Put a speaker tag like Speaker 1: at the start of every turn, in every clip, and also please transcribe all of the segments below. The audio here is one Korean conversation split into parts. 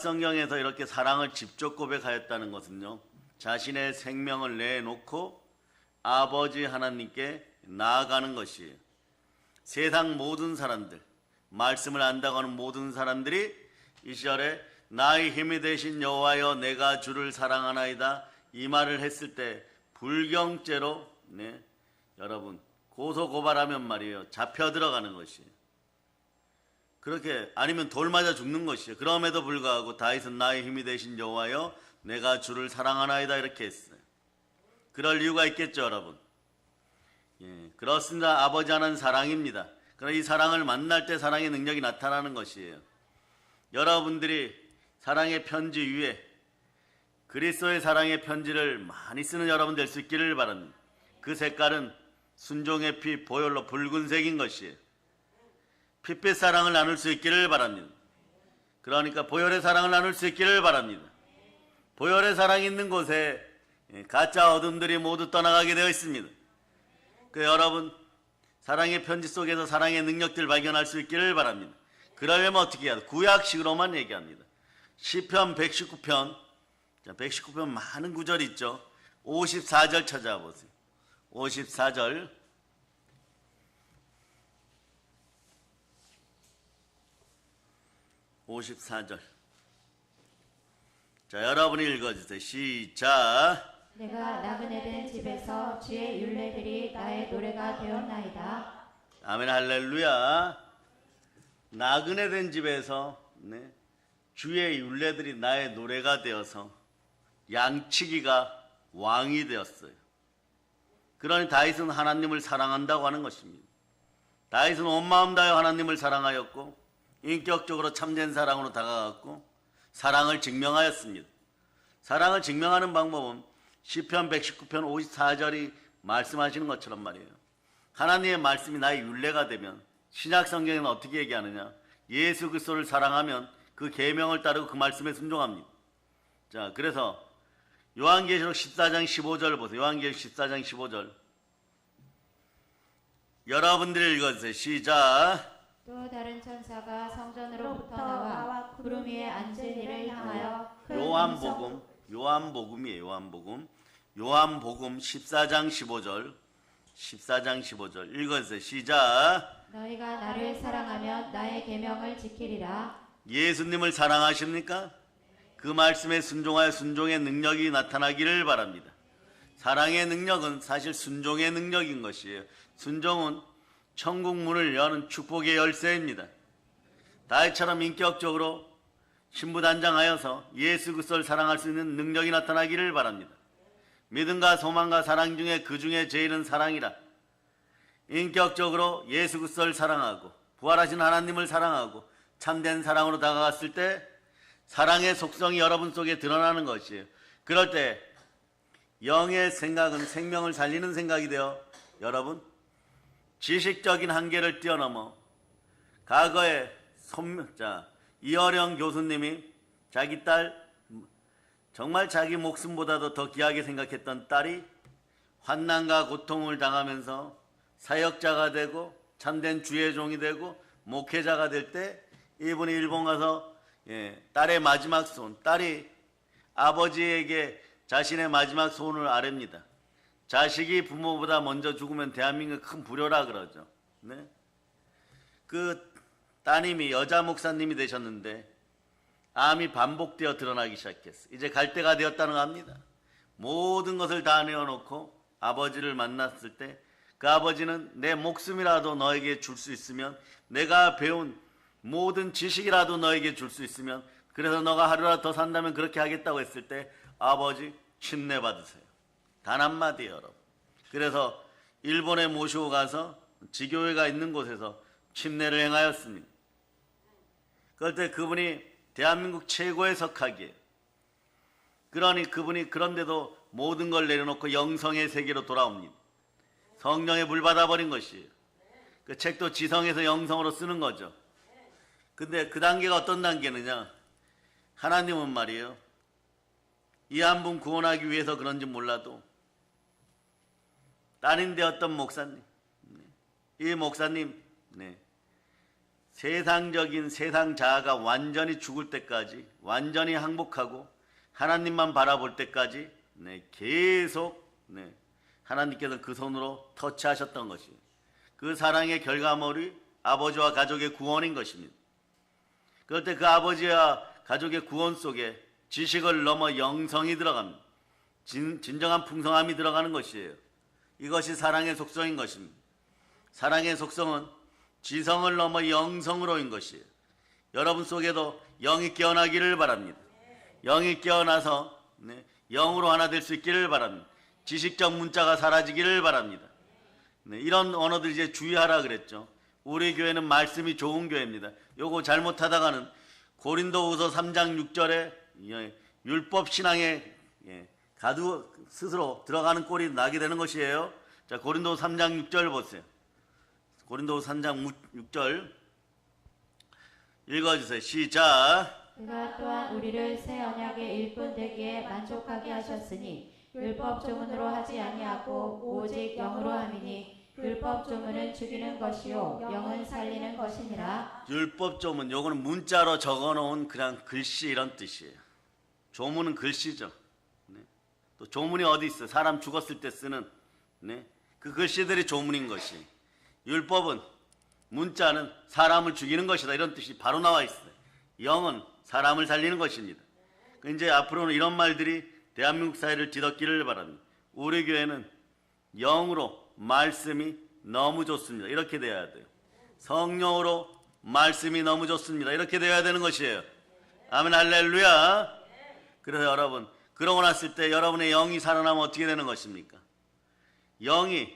Speaker 1: 성경에서 이렇게 사랑을 직접 고백하였다는 것은요, 자신의 생명을 내놓고 아버지 하나님께 나아가는 것이에요. 세상 모든 사람들, 말씀을 안다고 하는 모든 사람들이 이 시절에 나의 힘이 되신 여호와여 내가 주를 사랑하나이다 이 말을 했을 때 불경죄로 여러분 고소고발하면 말이에요, 잡혀 들어가는 것이에요. 그렇게 아니면 돌 맞아 죽는 것이에요. 그럼에도 불구하고 다윗은 나의 힘이 되신 여호와여 내가 주를 사랑하나이다 이렇게 했어요. 그럴 이유가 있겠죠, 여러분. 그렇습니다. 아버지 하나는 사랑입니다. 그러나 이 사랑을 만날 때 사랑의 능력이 나타나는 것이에요. 여러분들이 사랑의 편지 위에 그리스도의 사랑의 편지를 많이 쓰는 여러분 될 수 있기를 바랍니다. 그 색깔은 순종의 피 보혈로 붉은색인 것이에요. 핏빛 사랑을 나눌 수 있기를 바랍니다. 그러니까 보혈의 사랑을 나눌 수 있기를 바랍니다. 보혈의 사랑이 있는 곳에 가짜 어둠들이 모두 떠나가게 되어 있습니다. 그 여러분 사랑의 편지 속에서 사랑의 능력들 발견할 수 있기를 바랍니다. 그러려면 어떻게 해야 돼? 구약식으로만 얘기합니다. 시편 119편 119편 많은 구절이 있죠. 54절 찾아보세요. 54절 54절. 자, 여러분이 읽어주세요. 시작.
Speaker 2: 내가 나그네 된 집에서 주의 율례들이 나의 노래가 되었나이다.
Speaker 1: 아멘 할렐루야. 나그네 된 집에서 주의 율례들이 나의 노래가 되어서 양치기가 왕이 되었어요. 그러니 다윗은 하나님을 사랑한다고 하는 것입니다. 다윗은 온 마음 다하여 하나님을 사랑하였고 인격적으로 참된 사랑으로 다가갔고 사랑을 증명하였습니다. 사랑을 증명하는 방법은 시편 119편 54절이 말씀하시는 것처럼 말이에요. 하나님의 말씀이 나의 율례가 되면 신약 성경에는 어떻게 얘기하느냐? 예수 그리스도를 사랑하면 그 계명을 따르고 그 말씀에 순종합니다. 자, 그래서 요한계시록 14장 15절 보세요. 요한계시록 14장 15절. 여러분들이 읽어주세요. 시작.
Speaker 2: 또 다른 천사가 성전으로부터 나와 구름 위에 앉은 이를 향하여
Speaker 1: 요한복음이에요. 요한복음 14장 15절 14장 15절 읽어주세요. 시작.
Speaker 2: 너희가 나를 사랑하면 나의 계명을 지키리라.
Speaker 1: 예수님을 사랑하십니까? 그 말씀에 순종하여 순종의 능력이 나타나기를 바랍니다. 사랑의 능력은 사실 순종의 능력인 것이에요. 순종은 천국 문을 여는 축복의 열쇠입니다. 다윗처럼 인격적으로 신부단장하여서 예수 그리스도를 사랑할 수 있는 능력이 나타나기를 바랍니다. 믿음과 소망과 사랑 중에 그 중에 제일은 사랑이라. 인격적으로 예수 그리스도를 사랑하고 부활하신 하나님을 사랑하고 참된 사랑으로 다가갔을 때 사랑의 속성이 여러분 속에 드러나는 것이에요. 그럴 때 영의 생각은 생명을 살리는 생각이 되어 여러분 지식적인 한계를 뛰어넘어 과거에 이어령 교수님이 자기 딸 정말 자기 목숨보다도 더 귀하게 생각했던 딸이 환난과 고통을 당하면서 사역자가 되고 참된 주의 종이 되고 목회자가 될 때 이분이 일본 가서 딸의 마지막 소원, 딸이 아버지에게 자신의 마지막 소원을 아뢰입니다. 자식이 부모보다 먼저 죽으면 대한민국 큰 불효라 그러죠. 그 따님이 여자 목사님이 되셨는데 암이 반복되어 드러나기 시작했어요. 이제 갈 때가 되었다는 거 압니다. 모든 것을 다 내어놓고 아버지를 만났을 때 그 아버지는 내 목숨이라도 너에게 줄 수 있으면 내가 배운 모든 지식이라도 너에게 줄 수 있으면 그래서 너가 하루라도 더 산다면 그렇게 하겠다고 했을 때 아버지 침례 받으세요. 단 한마디 여러분. 그래서 일본에 모시고 가서 지교회가 있는 곳에서 침례를 행하였습니다. 그럴 때 그분이 대한민국 최고의 석학이에요. 그러니 그분이 그런데도 모든 걸 내려놓고 영성의 세계로 돌아옵니다. 성령에 물 받아버린 것이에요. 그 책도 지성에서 영성으로 쓰는 거죠. 근데 그 단계가 어떤 단계느냐? 하나님은 말이에요. 이 한 분 구원하기 위해서 그런지 몰라도 딸인 되었던 목사님, 이 목사님 세상적인 세상 자아가 완전히 죽을 때까지, 완전히 항복하고 하나님만 바라볼 때까지 계속 하나님께서 그 손으로 터치하셨던 것이에요. 그 사랑의 결과물이 아버지와 가족의 구원인 것입니다. 그럴 때 그 아버지와 가족의 구원 속에 지식을 넘어 영성이 들어갑니다. 진정한 풍성함이 들어가는 것이에요. 이것이 사랑의 속성인 것입니다. 사랑의 속성은 지성을 넘어 영성으로인 것이에요. 여러분 속에도 영이 깨어나기를 바랍니다. 영이 깨어나서 영으로 하나 될 수 있기를 바랍니다. 지식적 문자가 사라지기를 바랍니다. 이런 언어들 이제 주의하라 그랬죠. 우리 교회는 말씀이 좋은 교회입니다. 요거 잘못하다가는 고린도후서 3장 6절에 율법 신앙에 가두 스스로 들어가는 꼴이 나게 되는 것이에요. 자, 고린도후 3장 6절 보세요. 고린도후 3장 6절 읽어주세요. 시작.
Speaker 2: 그가 또한 우리를 새 언약의 일꾼 되기에 만족하게 하셨으니 율법 조문으로 하지 아니하고 오직 영으로 함이니 율법 조문은 죽이는 것이요 영은 살리는 것이니라.
Speaker 1: 율법 조문, 요거는 문자로 적어놓은 그냥 글씨 이런 뜻이에요. 조문은 글씨죠. 또 조문이 어디 있어요? 사람 죽었을 때 쓰는 그 글씨들이 조문인 것이. 율법은, 문자는 사람을 죽이는 것이다 이런 뜻이 바로 나와 있어요. 영은 사람을 살리는 것입니다. 이제 앞으로는 이런 말들이 대한민국 사회를 뒤덮기를 바랍니다. 우리 교회는 영으로 말씀이 너무 좋습니다. 이렇게 돼야 돼요. 성령으로 말씀이 너무 좋습니다. 이렇게 돼야 되는 것이에요. 아멘, 할렐루야. 그래서 여러분, 그러고 났을 때 여러분의 영이 살아나면 어떻게 되는 것입니까? 영이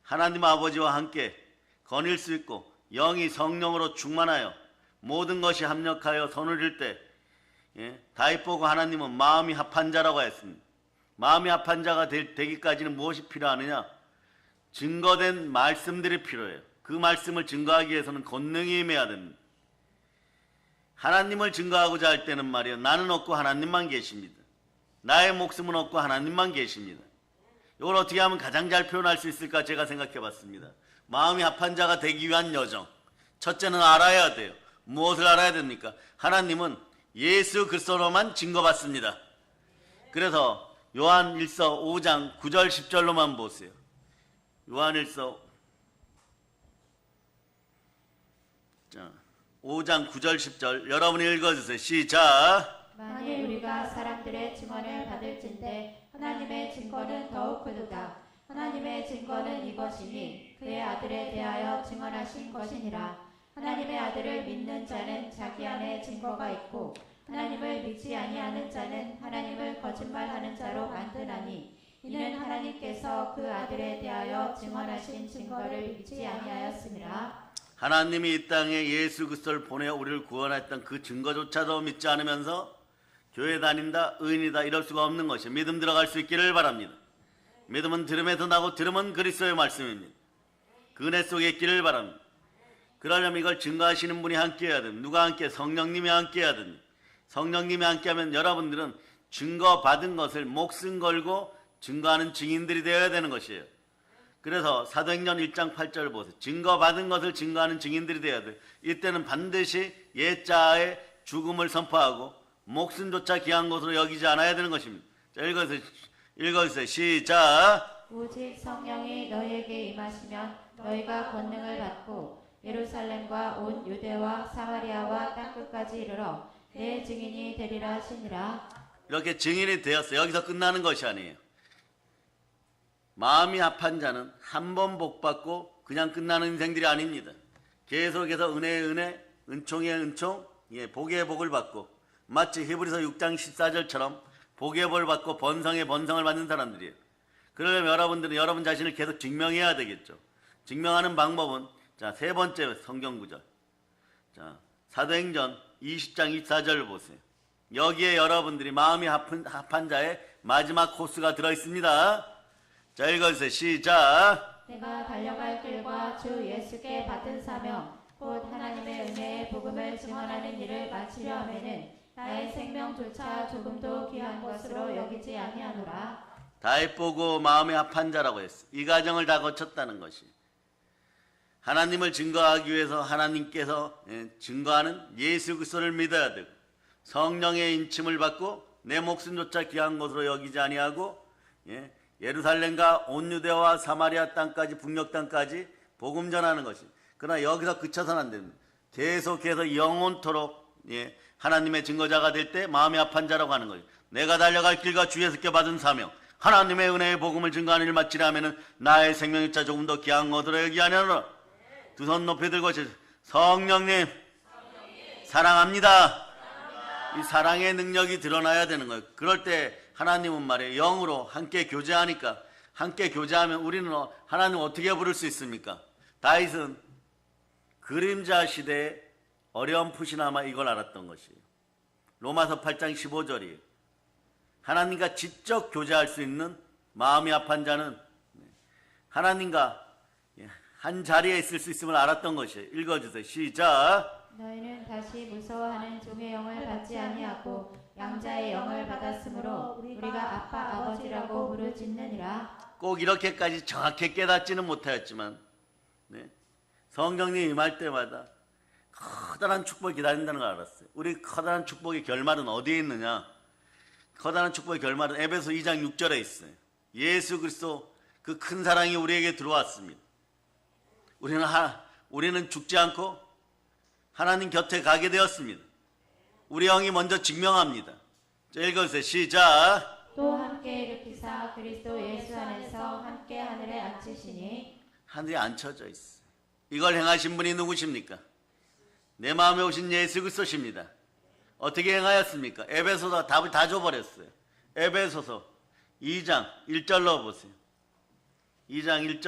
Speaker 1: 하나님 아버지와 함께 거닐 수 있고 영이 성령으로 충만하여 모든 것이 합력하여 손을 들 때 다윗 보고 하나님은 마음이 합한 자라고 했습니다. 마음이 합한 자가 되기까지는 무엇이 필요하느냐? 증거된 말씀들이 필요해요. 그 말씀을 증거하기 위해서는 권능이 임해야 됩니다. 하나님을 증거하고자 할 때는 말이요, 나는 없고 하나님만 계십니다. 나의 목숨은 없고 하나님만 계십니다. 이걸 어떻게 하면 가장 잘 표현할 수 있을까 제가 생각해 봤습니다. 마음이 합한 자가 되기 위한 여정. 첫째는 알아야 돼요. 무엇을 알아야 됩니까? 하나님은 예수 그리스도로만 증거받습니다. 그래서 요한 1서 5장 9절 10절로만 보세요. 요한 1서 5장 9절 10절 여러분이 읽어주세요. 시작.
Speaker 2: 만일 우리가 사람들의 증언을 받을진대 하나님의 증거는 더욱 크도다. 하나님의 증거는 이것이니 그의 아들에 대하여 증언하신 것이니라. 하나님의 아들을 믿는 자는 자기 안에 증거가 있고 하나님을 믿지 아니하는 자는 하나님을 거짓말하는 자로 만드나니 이는 하나님께서 그 아들에 대하여 증언하신 증거를 믿지 아니하였음이라.
Speaker 1: 하나님이 이 땅에 예수 그리스도를 보내어 우리를 구원했던 그 증거조차도 믿지 않으면서 교회 다닌다, 의인이다 이럴 수가 없는 것이에요. 믿음 들어갈 수 있기를 바랍니다. 믿음은 들음에서 나고 들음은 그리스도의 말씀입니다. 그 은혜 속에 있기를 바랍니다. 그러려면 이걸 증거하시는 분이 함께 해야 됩니다. 누가 함께? 성령님이 함께 해야 됩니다. 성령님이 함께하면 여러분들은 증거받은 것을 목숨 걸고 증거하는 증인들이 되어야 되는 것이에요. 그래서 사도행전 1장 8절 보세요. 증거받은 것을 증거하는 증인들이 되어야 돼요. 이때는 반드시 옛자의 죽음을 선포하고 목숨조차 귀한 것으로 여기지 않아야 되는 것입니다. 자, 읽어주세요. 시작.
Speaker 2: 오직 성령이 너희에게 임하시면 너희가 권능을 받고 예루살렘과 온 유대와 사마리아와 땅끝까지 이르러 내 증인이 되리라 하시니라.
Speaker 1: 이렇게 증인이 되었어요. 여기서 끝나는 것이 아니에요. 마음이 합한 자는 한 번 복받고 그냥 끝나는 인생들이 아닙니다. 계속해서 은혜의 은혜, 은총의 은총, 복의 복을 받고 마치 히브리서 6장 14절처럼 복의 복을 받고 번성의 번성을 받는 사람들이에요. 그러려면 여러분들은 여러분 자신을 계속 증명해야 되겠죠. 증명하는 방법은 자, 세 번째 성경 구절. 자, 사도행전 20장 24절을 보세요. 여기에 여러분들이 마음이 합한 자의 마지막 코스가 들어 있습니다. 자, 읽어주세요. 시작.
Speaker 2: 내가 달려갈 길과 주 예수께 받은 사명 곧 하나님의 은혜의 복음을 증언하는 일을 마치려 하면은 나의 생명조차 조금도 귀한 것으로 여기지 아니하노라.
Speaker 1: 다윗 보고 마음이 합한 자라고 했어. 이 과정을 다 거쳤다는 것이. 하나님을 증거하기 위해서 하나님께서 증거하는 예수 그리스도를 믿어야 되고 성령의 인침을 받고 내 목숨조차 귀한 것으로 여기지 아니하고 예루살렘과 온 유대와 사마리아 땅까지 북녘 땅까지 복음 전하는 것이. 그러나 여기서 그쳐서는 안 됩니다. 계속해서 영원토록 하나님의 증거자가 될 때 마음이 합한 자라고 하는 거예요. 내가 달려갈 길과 주 예수께 받은 사명, 하나님의 은혜의 복음을 증거하는 일 마치려 하면은 나의 생명일자 조금 더 귀한 것으로 여기하느라. 두 손 높이 들고 성령님 사랑합니다. 이 사랑의 능력이 드러나야 되는 거예요. 그럴 때 하나님은 말이에요, 영으로 함께 교제하니까, 함께 교제하면 우리는 하나님 어떻게 부를 수 있습니까? 다윗은 그림자 시대에 어렴풋이나마 이걸 알았던 것이에요. 로마서 8장 15절이에요. 하나님과 직접 교제할 수 있는 마음이 합한 자는 하나님과 한 자리에 있을 수 있음을 알았던 것이에요. 읽어주세요. 시작.
Speaker 2: 너희는 다시 무서워하는 종의 영을 받지 아니하고 양자의 영을 받았으므로 우리가 아빠 아버지라고 부르짖느니라.
Speaker 1: 꼭 이렇게까지 정확히 깨닫지는 못하였지만 성령님이 임할 때마다 커다란 축복을 기다린다는 걸 알았어요. 우리 커다란 축복의 결말은 어디에 있느냐? 커다란 축복의 결말은 에베소 2장 6절에 있어요. 예수 그리스도 그 큰 사랑이 우리에게 들어왔습니다. 우리는 죽지 않고 하나님 곁에 가게 되었습니다. 우리 영이 먼저 증명합니다. 자, 읽어주세요. 시작.
Speaker 2: 또 함께 일으키사 그리스도 예수 안에서 함께 하늘에 앉히시니.
Speaker 1: 하늘에 앉혀져 있어요. 이걸 행하신 분이 누구십니까? 내 마음에 오신 예수 그리스도십니다. 어떻게 행하였습니까? 에베소서 답을 다 줘버렸어요. 에베소서 2장 1절 넣어보세요. 2장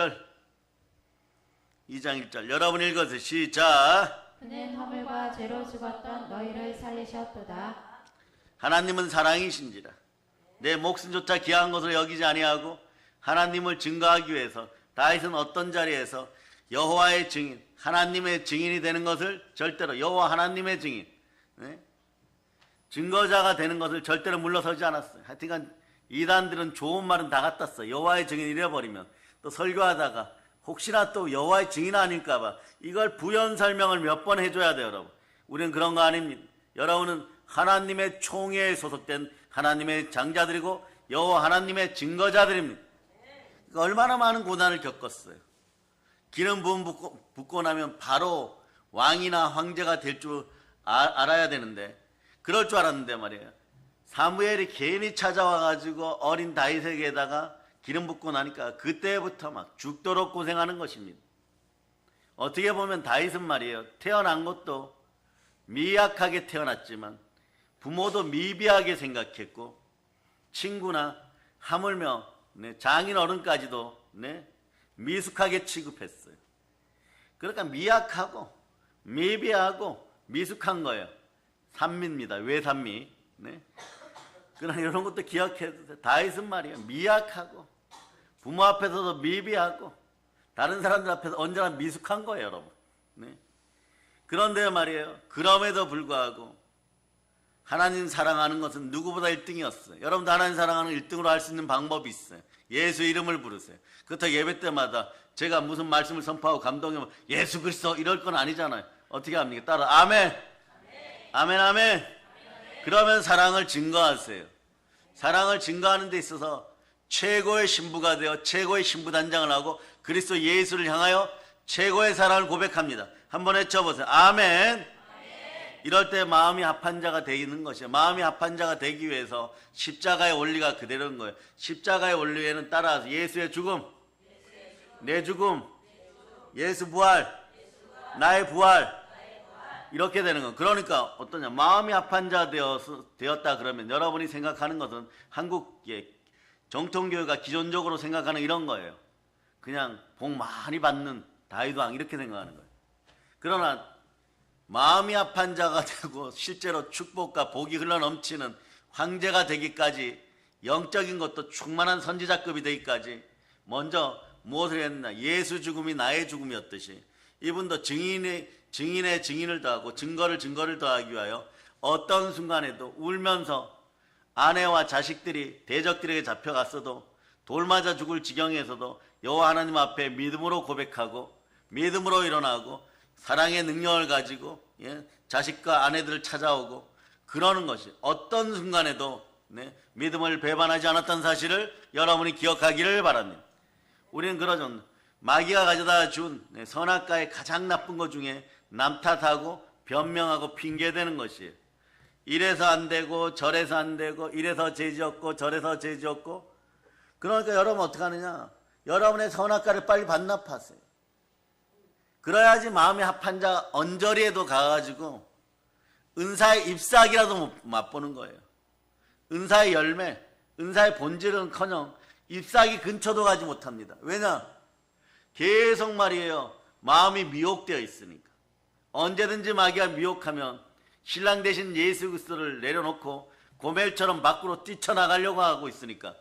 Speaker 1: 1절. 여러분 읽어주세요. 시작.
Speaker 2: 그는 허물과 죄로 죽었던 너희를 살리셨도다.
Speaker 1: 하나님은 사랑이신지라 내 목숨조차 귀한 것으로 여기지 아니하고 하나님을 증거하기 위해서 다윗은 어떤 자리에서 여호와의 증인, 하나님의 증인이 되는 것을 절대로, 여호와 하나님의 증인, 증거자가 되는 것을 절대로 물러서지 않았어요. 하여튼간 이단들은 좋은 말은 다 갖다 써. 여호와의 증인 잃어버리면 또 설교하다가 혹시나 또 여호와의 증인 아닐까봐 이걸 부연 설명을 몇 번 해줘야 돼요, 여러분. 우리는 그런 거 아닙니다. 여러분은 하나님의 총회에 소속된 하나님의 장자들이고 여호와 하나님의 증거자들입니다. 그러니까 얼마나 많은 고난을 겪었어요. 기름 부음 붓고 나면 바로 왕이나 황제가 될 줄 알아야 되는데, 그럴 줄 알았는데 말이에요. 사무엘이 괜히 찾아와가지고 어린 다윗에게다가 기름 붓고 나니까 그때부터 막 죽도록 고생하는 것입니다. 어떻게 보면 다윗은 말이에요, 태어난 것도 미약하게 태어났지만 부모도 미비하게 생각했고 친구나 하물며 장인 어른까지도 미숙하게 취급했어요. 그러니까 미약하고 미비하고 미숙한 거예요. 산미입니다. 외산미. 그러나 이런 것도 기억해도 돼요. 다윗은 말이에요, 미약하고 부모 앞에서도 미비하고 다른 사람들 앞에서 언제나 미숙한 거예요, 여러분. 그런데 말이에요, 그럼에도 불구하고 하나님 사랑하는 것은 누구보다 1등이었어요. 여러분도 하나님 사랑하는 1등으로 할 수 있는 방법이 있어요. 예수 이름을 부르세요. 그렇다고 예배 때마다 제가 무슨 말씀을 선포하고 감동하면 예수 그리스도 이럴 건 아니잖아요. 어떻게 합니까? 따라 아멘. 아멘 아멘. 그러면 사랑을 증거하세요. 사랑을 증거하는 데 있어서 최고의 신부가 되어 최고의 신부단장을 하고 그리스도 예수를 향하여 최고의 사랑을 고백합니다. 한번 외쳐보세요. 아멘. 이럴 때 마음이 합한 자가 되는 것이에요. 마음이 합한 자가 되기 위해서 십자가의 원리가 그대로인 거예요. 십자가의 원리에는 따라서 예수의 죽음, 내 죽음, 예수 부활, 나의 부활, 이렇게 되는 거예요. 그러니까 어떠냐, 마음이 합한 자 되었다 그러면 여러분이 생각하는 것은 한국의 정통교회가 기존적으로 생각하는 이런 거예요. 그냥 복 많이 받는 다윗왕 이렇게 생각하는 거예요. 그러나 마음이 합한 자가 되고 실제로 축복과 복이 흘러넘치는 황제가 되기까지, 영적인 것도 충만한 선지자급이 되기까지 먼저 무엇을 했느냐, 예수 죽음이 나의 죽음이었듯이 이분도 증인의 증인을 더하고 증거를 더하기 위하여 어떤 순간에도 울면서 아내와 자식들이 대적들에게 잡혀갔어도 돌 맞아 죽을 지경에서도 여호와 하나님 앞에 믿음으로 고백하고 믿음으로 일어나고 사랑의 능력을 가지고 자식과 아내들을 찾아오고 그러는 것이 어떤 순간에도 믿음을 배반하지 않았던 사실을 여러분이 기억하기를 바랍니다. 우리는 그러죠. 마귀가 가져다 준 선악과의 가장 나쁜 것 중에 남 탓하고 변명하고 핑계대는 것이에요. 이래서 안 되고 저래서 안 되고 이래서 죄지었고 저래서 죄지었고. 그러니까 여러분 어떻게 하느냐, 여러분의 선악과를 빨리 반납하세요. 그래야지 마음이 합한 자 언저리에도 가가지고 은사의 잎사귀라도 맛보는 거예요. 은사의 열매, 은사의 본질은커녕 잎사귀 근처도 가지 못합니다. 왜냐? 계속 말이에요, 마음이 미혹되어 있으니까. 언제든지 마귀가 미혹하면 신랑 대신 예수 그리스도를 내려놓고 고멜처럼 밖으로 뛰쳐나가려고 하고 있으니까.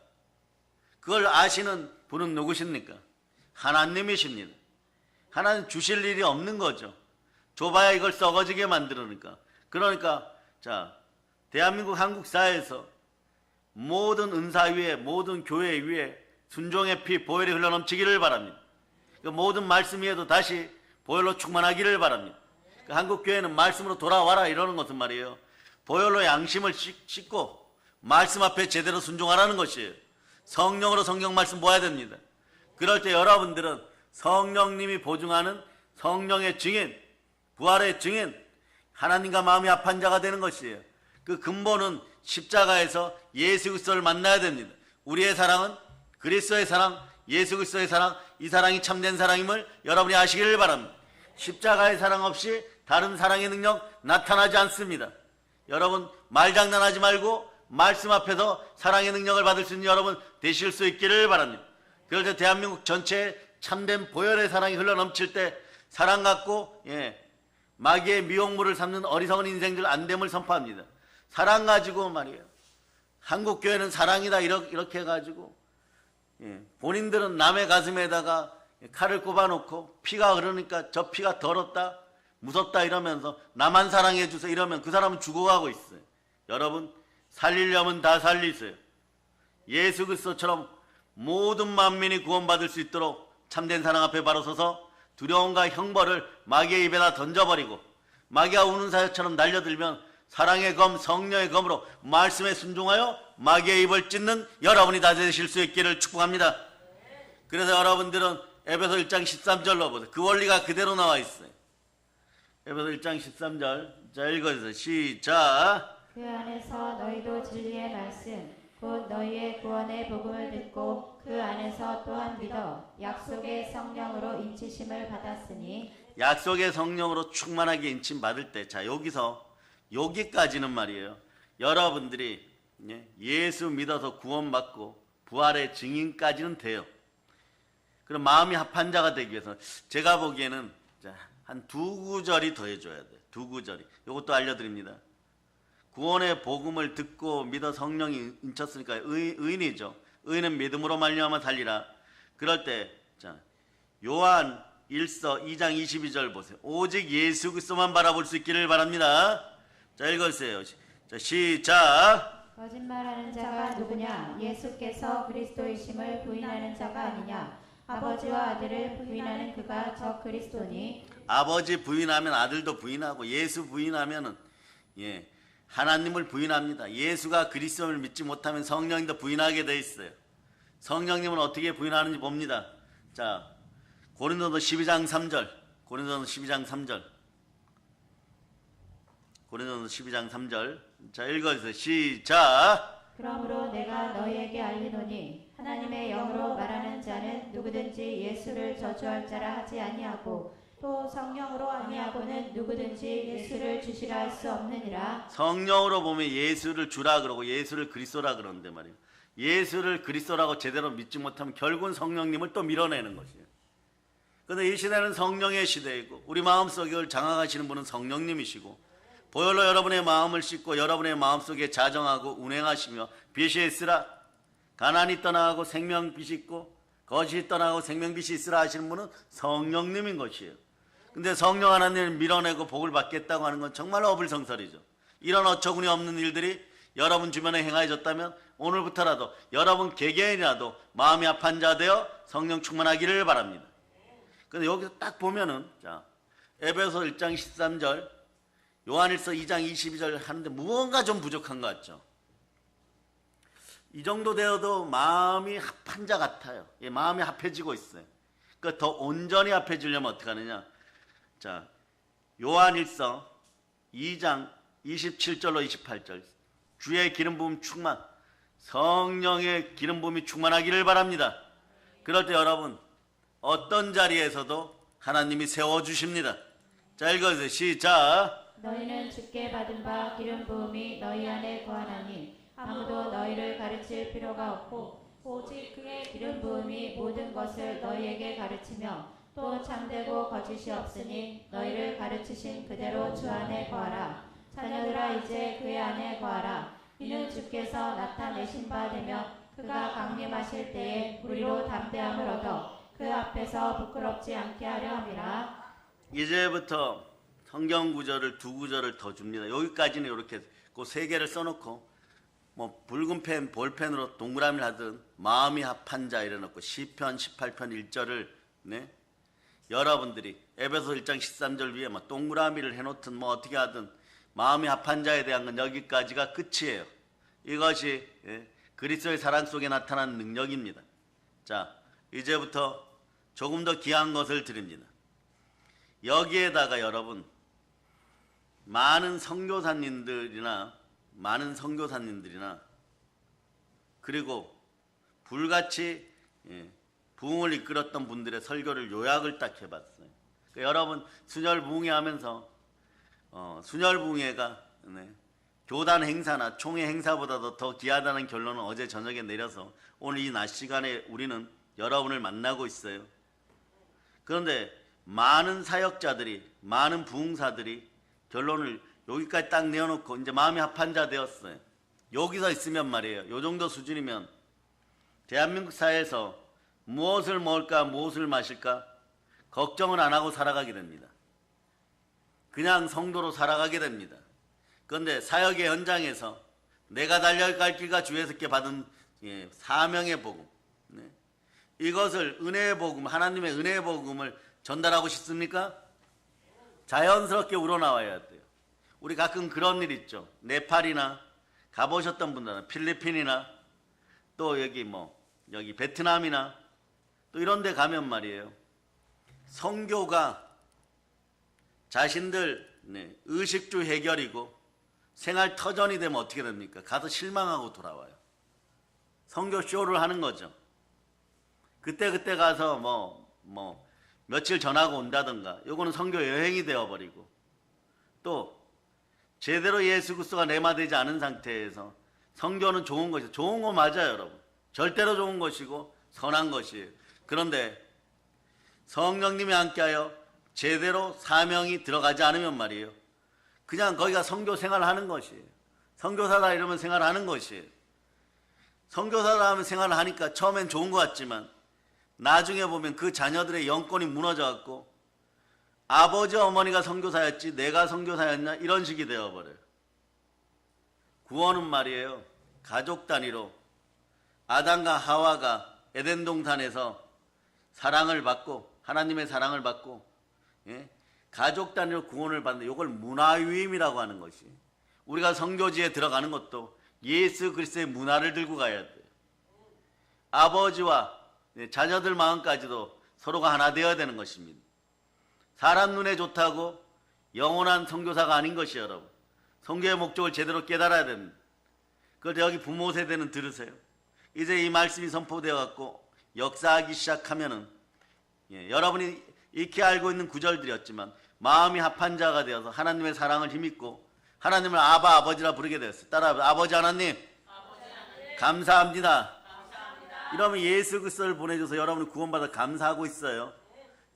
Speaker 1: 그걸 아시는 분은 누구십니까? 하나님이십니다. 하나님 주실 일이 없는 거죠. 줘봐야 이걸 썩어지게 만들으니까. 그러니까 자, 대한민국 한국 사회에서 모든 은사 위에, 모든 교회 위에 순종의 피, 보혈이 흘러넘치기를 바랍니다. 그 모든 말씀 위에도 다시 보혈로 충만하기를 바랍니다. 그 한국 교회는 말씀으로 돌아와라 이러는 것은 말이에요, 보혈로 양심을 씻고 말씀 앞에 제대로 순종하라는 것이에요. 성령으로 성경 말씀 보아야 됩니다. 그럴 때 여러분들은 성령님이 보증하는 성령의 증인, 부활의 증인, 하나님과 마음이 합한 자가 되는 것이에요. 그 근본은 십자가에서 예수 그리스도를 만나야 됩니다. 우리의 사랑은 그리스도의 사랑, 예수 그리스도의 사랑, 이 사랑이 참된 사랑임을 여러분이 아시기를 바랍니다. 십자가의 사랑 없이 다른 사랑의 능력 나타나지 않습니다. 여러분 말장난하지 말고 말씀 앞에서 사랑의 능력을 받을 수 있는 여러분 되실 수 있기를 바랍니다. 그럴 때 대한민국 전체에 참된 보혈의 사랑이 흘러넘칠 때 사랑 갖고 마귀의 미혹물을 삼는 어리석은 인생들 안됨을 선포합니다. 사랑 가지고 말이에요, 한국 교회는 사랑이다 이렇게 해가지고 본인들은 남의 가슴에다가 칼을 꼽아놓고 피가 흐르니까 저 피가 더럽다 무섭다 이러면서 나만 사랑해 주세요 이러면 그 사람은 죽어가고 있어요. 여러분 살리려면 다 살리세요. 예수 그리스도처럼 모든 만민이 구원받을 수 있도록 참된 사랑 앞에 바로 서서 두려움과 형벌을 마귀의 입에다 던져버리고 마귀가 우는 사자처럼 날려들면 사랑의 검, 성령의 검으로 말씀에 순종하여 마귀의 입을 찢는 여러분이 다 되실 수 있기를 축복합니다. 그래서 여러분들은 에베소 1장 13절로 보세요. 그 원리가 그대로 나와 있어요. 에베소 1장 13절 자 읽어주세요. 시작.
Speaker 2: 그 안에서 너희도 진리의 말씀 곧 너희의 구원의 복음을 듣고 그 안에서 또한 믿어 약속의 성령으로 인치심을 받았으니.
Speaker 1: 약속의 성령으로 충만하게 인침 받을 때, 자 여기까지는 말이에요, 여러분들이 예수 믿어서 구원받고 부활의 증인까지는 돼요. 그럼 마음이 합한 자가 되기 위해서 제가 보기에는 한 두 구절이 더 해줘야 돼요. 두 구절이. 이것도 알려드립니다. 구원의 복음을 듣고 믿어 성령이 인쳤으니까 의인이죠. 의인은 믿음으로 말미암아 살리라. 그럴 때 요한 1서 2장 22절 보세요. 오직 예수 그리스도만 바라볼 수 있기를 바랍니다. 자 읽어주세요. 자 시작.
Speaker 2: 거짓말하는 자가 누구냐? 예수께서 그리스도이심을 부인하는 자가 아니냐? 아버지와 아들을 부인하는 그가 저 그리스도니.
Speaker 1: 아버지 부인하면 아들도 부인하고 예수 부인하면은 하나님을 부인합니다. 예수가 그리스도를 믿지 못하면 성령님도 부인하게 돼 있어요. 성령님은 어떻게 부인하는지 봅니다. 자 고린도서 12장 3절 고린도서 12장 3절 고린도서 12장 3절 자 읽어주세요. 시작.
Speaker 2: 그러므로 내가 너희에게 알리노니 하나님의 영으로 말하는 자는 누구든지 예수를 저주할 자라 하지 아니하고 또 성령으로 아니하고는 누구든지 예수를 주시라 할 수 없느니라.
Speaker 1: 성령으로 보면 예수를 주라 그러고 예수를 그리스도라 그러는데 말이에요. 예수를 그리스도라고 제대로 믿지 못하면 결국은 성령님을 또 밀어내는 것이에요. 그런데 이 시대는 성령의 시대이고 우리 마음속을 장악하시는 분은 성령님이시고 보혈로 여러분의 마음을 씻고 여러분의 마음속에 자정하고 운행하시며 빛이 있으라 가난이 떠나가고 생명빛이 있고 거짓이 떠나고 생명빛이 있으라 하시는 분은 성령님인 것이에요. 근데 성령 하나님을 밀어내고 복을 받겠다고 하는 건 정말 어불성설이죠. 이런 어처구니 없는 일들이 여러분 주변에 행하여졌다면 오늘부터라도 여러분 개개인이라도 마음이 합한 자 되어 성령 충만하기를 바랍니다. 근데 여기서 딱 보면은 자 에베소 1장 13절, 요한일서 2장 22절 하는데 무언가 좀 부족한 것 같죠. 이 정도 되어도 마음이 합한 자 같아요. 예, 마음이 합해지고 있어요. 그러니까 더 온전히 합해지려면 어떻게 하느냐. 자, 요한일서 2장 27절로 28절. 주의 기름 부음 충만, 성령의 기름 부음이 충만하기를 바랍니다. 그럴 때 여러분 어떤 자리에서도 하나님이 세워주십니다. 자, 읽어주세요. 시작.
Speaker 2: 너희는 주께 받은 바 기름 부음이 너희 안에 거하나니 아무도 너희를 가르칠 필요가 없고 오직 그의 기름 부음이 모든 것을 너희에게 가르치며 또 참되고 거짓이 없으니 너희를 가르치신 그대로 주 안에 거하라. 자녀들아 이제 그의 안에 거하라. 이는 주께서 나타내신 바 되며 그가 강림하실 때에 우리로 담대함을 얻어 그 앞에서 부끄럽지 않게 하려 함이라.
Speaker 1: 이제부터 성경 구절을 두 구절을 더 줍니다. 여기까지는 이렇게 그 세 개를 써놓고 뭐 붉은 펜, 볼펜으로 동그라미를 하든 마음이 합한 자 이래놓고 시편 18편 1절을 네? 여러분들이 에베소 1장 13절 위에 뭐 동그라미를 해놓든 뭐 어떻게 하든 마음이 합한 자에 대한 건 여기까지가 끝이에요. 이것이 그리스도의 사랑 속에 나타난 능력입니다. 자, 이제부터 조금 더 귀한 것을 드립니다. 여기에다가 여러분 많은 선교사님들이나 그리고 불같이 부흥을 이끌었던 분들의 설교를 요약을 딱 해봤어요. 그러니까 여러분 순혈부흥회 하면서 순혈부흥회가 교단 행사나 총회 행사보다도 더 귀하다는 결론을 어제 저녁에 내려서 오늘 이 낮 시간에 우리는 여러분을 만나고 있어요. 그런데 많은 사역자들이, 많은 부흥사들이 결론을 여기까지 딱 내어놓고 이제 마음이 합한 자 되었어요. 여기서 있으면 말이에요. 요 정도 수준이면 대한민국 사회에서 무엇을 먹을까, 무엇을 마실까 걱정을 안 하고 살아가게 됩니다. 그냥 성도로 살아가게 됩니다. 그런데 사역의 현장에서 내가 달려갈 길과 주에서께 받은 사명의 복음, 이것을 은혜의 복음, 하나님의 은혜의 복음을 전달하고 싶습니까? 자연스럽게 우러나와야 돼요. 우리 가끔 그런 일 있죠. 네팔이나 가보셨던 분들은 필리핀이나 또 여기 베트남이나 또 이런 데 가면 말이에요. 선교가 자신들 의식주 해결이고 생활 터전이 되면 어떻게 됩니까? 가서 실망하고 돌아와요. 선교 쇼를 하는 거죠. 그때 가서 뭐 며칠 전하고 온다든가 요거는 선교 여행이 되어버리고 또 제대로 예수 그리스도가 내마되지 않은 상태에서 선교는 좋은 것이죠. 좋은 거 맞아요, 여러분. 절대로 좋은 것이고 선한 것이에요. 그런데 성령님이 함께하여 제대로 사명이 들어가지 않으면 말이에요. 그냥 거기가 선교 생활을 하는 것이에요. 선교사다 이러면 생활하는 것이에요. 선교사다 하면 생활을 하니까 처음엔 좋은 것 같지만 나중에 보면 그 자녀들의 영권이 무너져갖고 아버지 어머니가 선교사였지 내가 선교사였냐 이런 식이 되어버려요. 구원은 말이에요. 가족 단위로 아담과 하와가 에덴 동산에서 사랑을 받고 하나님의 사랑을 받고 가족 단위로 구원을 받는 이걸 문화유임이라고 하는 것이 우리가 선교지에 들어가는 것도 예수 그리스도의 문화를 들고 가야 돼요. 아버지와 자녀들 마음까지도 서로가 하나 되어야 되는 것입니다. 사람 눈에 좋다고 영원한 선교사가 아닌 것이 여러분. 선교의 목적을 제대로 깨달아야 됩니다. 그런데 여기 부모 세대는 들으세요. 이제 이 말씀이 선포되어 갖고 역사하기 시작하면은 여러분이 익히 알고 있는 구절들이었지만 마음이 합한 자가 되어서 하나님의 사랑을 힘입고 하나님을 아바 아버지라 부르게 되었어요. 따라 아버지 하나님, 감사합니다. 이러면 예수 그리스도를 보내줘서 여러분이 구원받아 감사하고 있어요.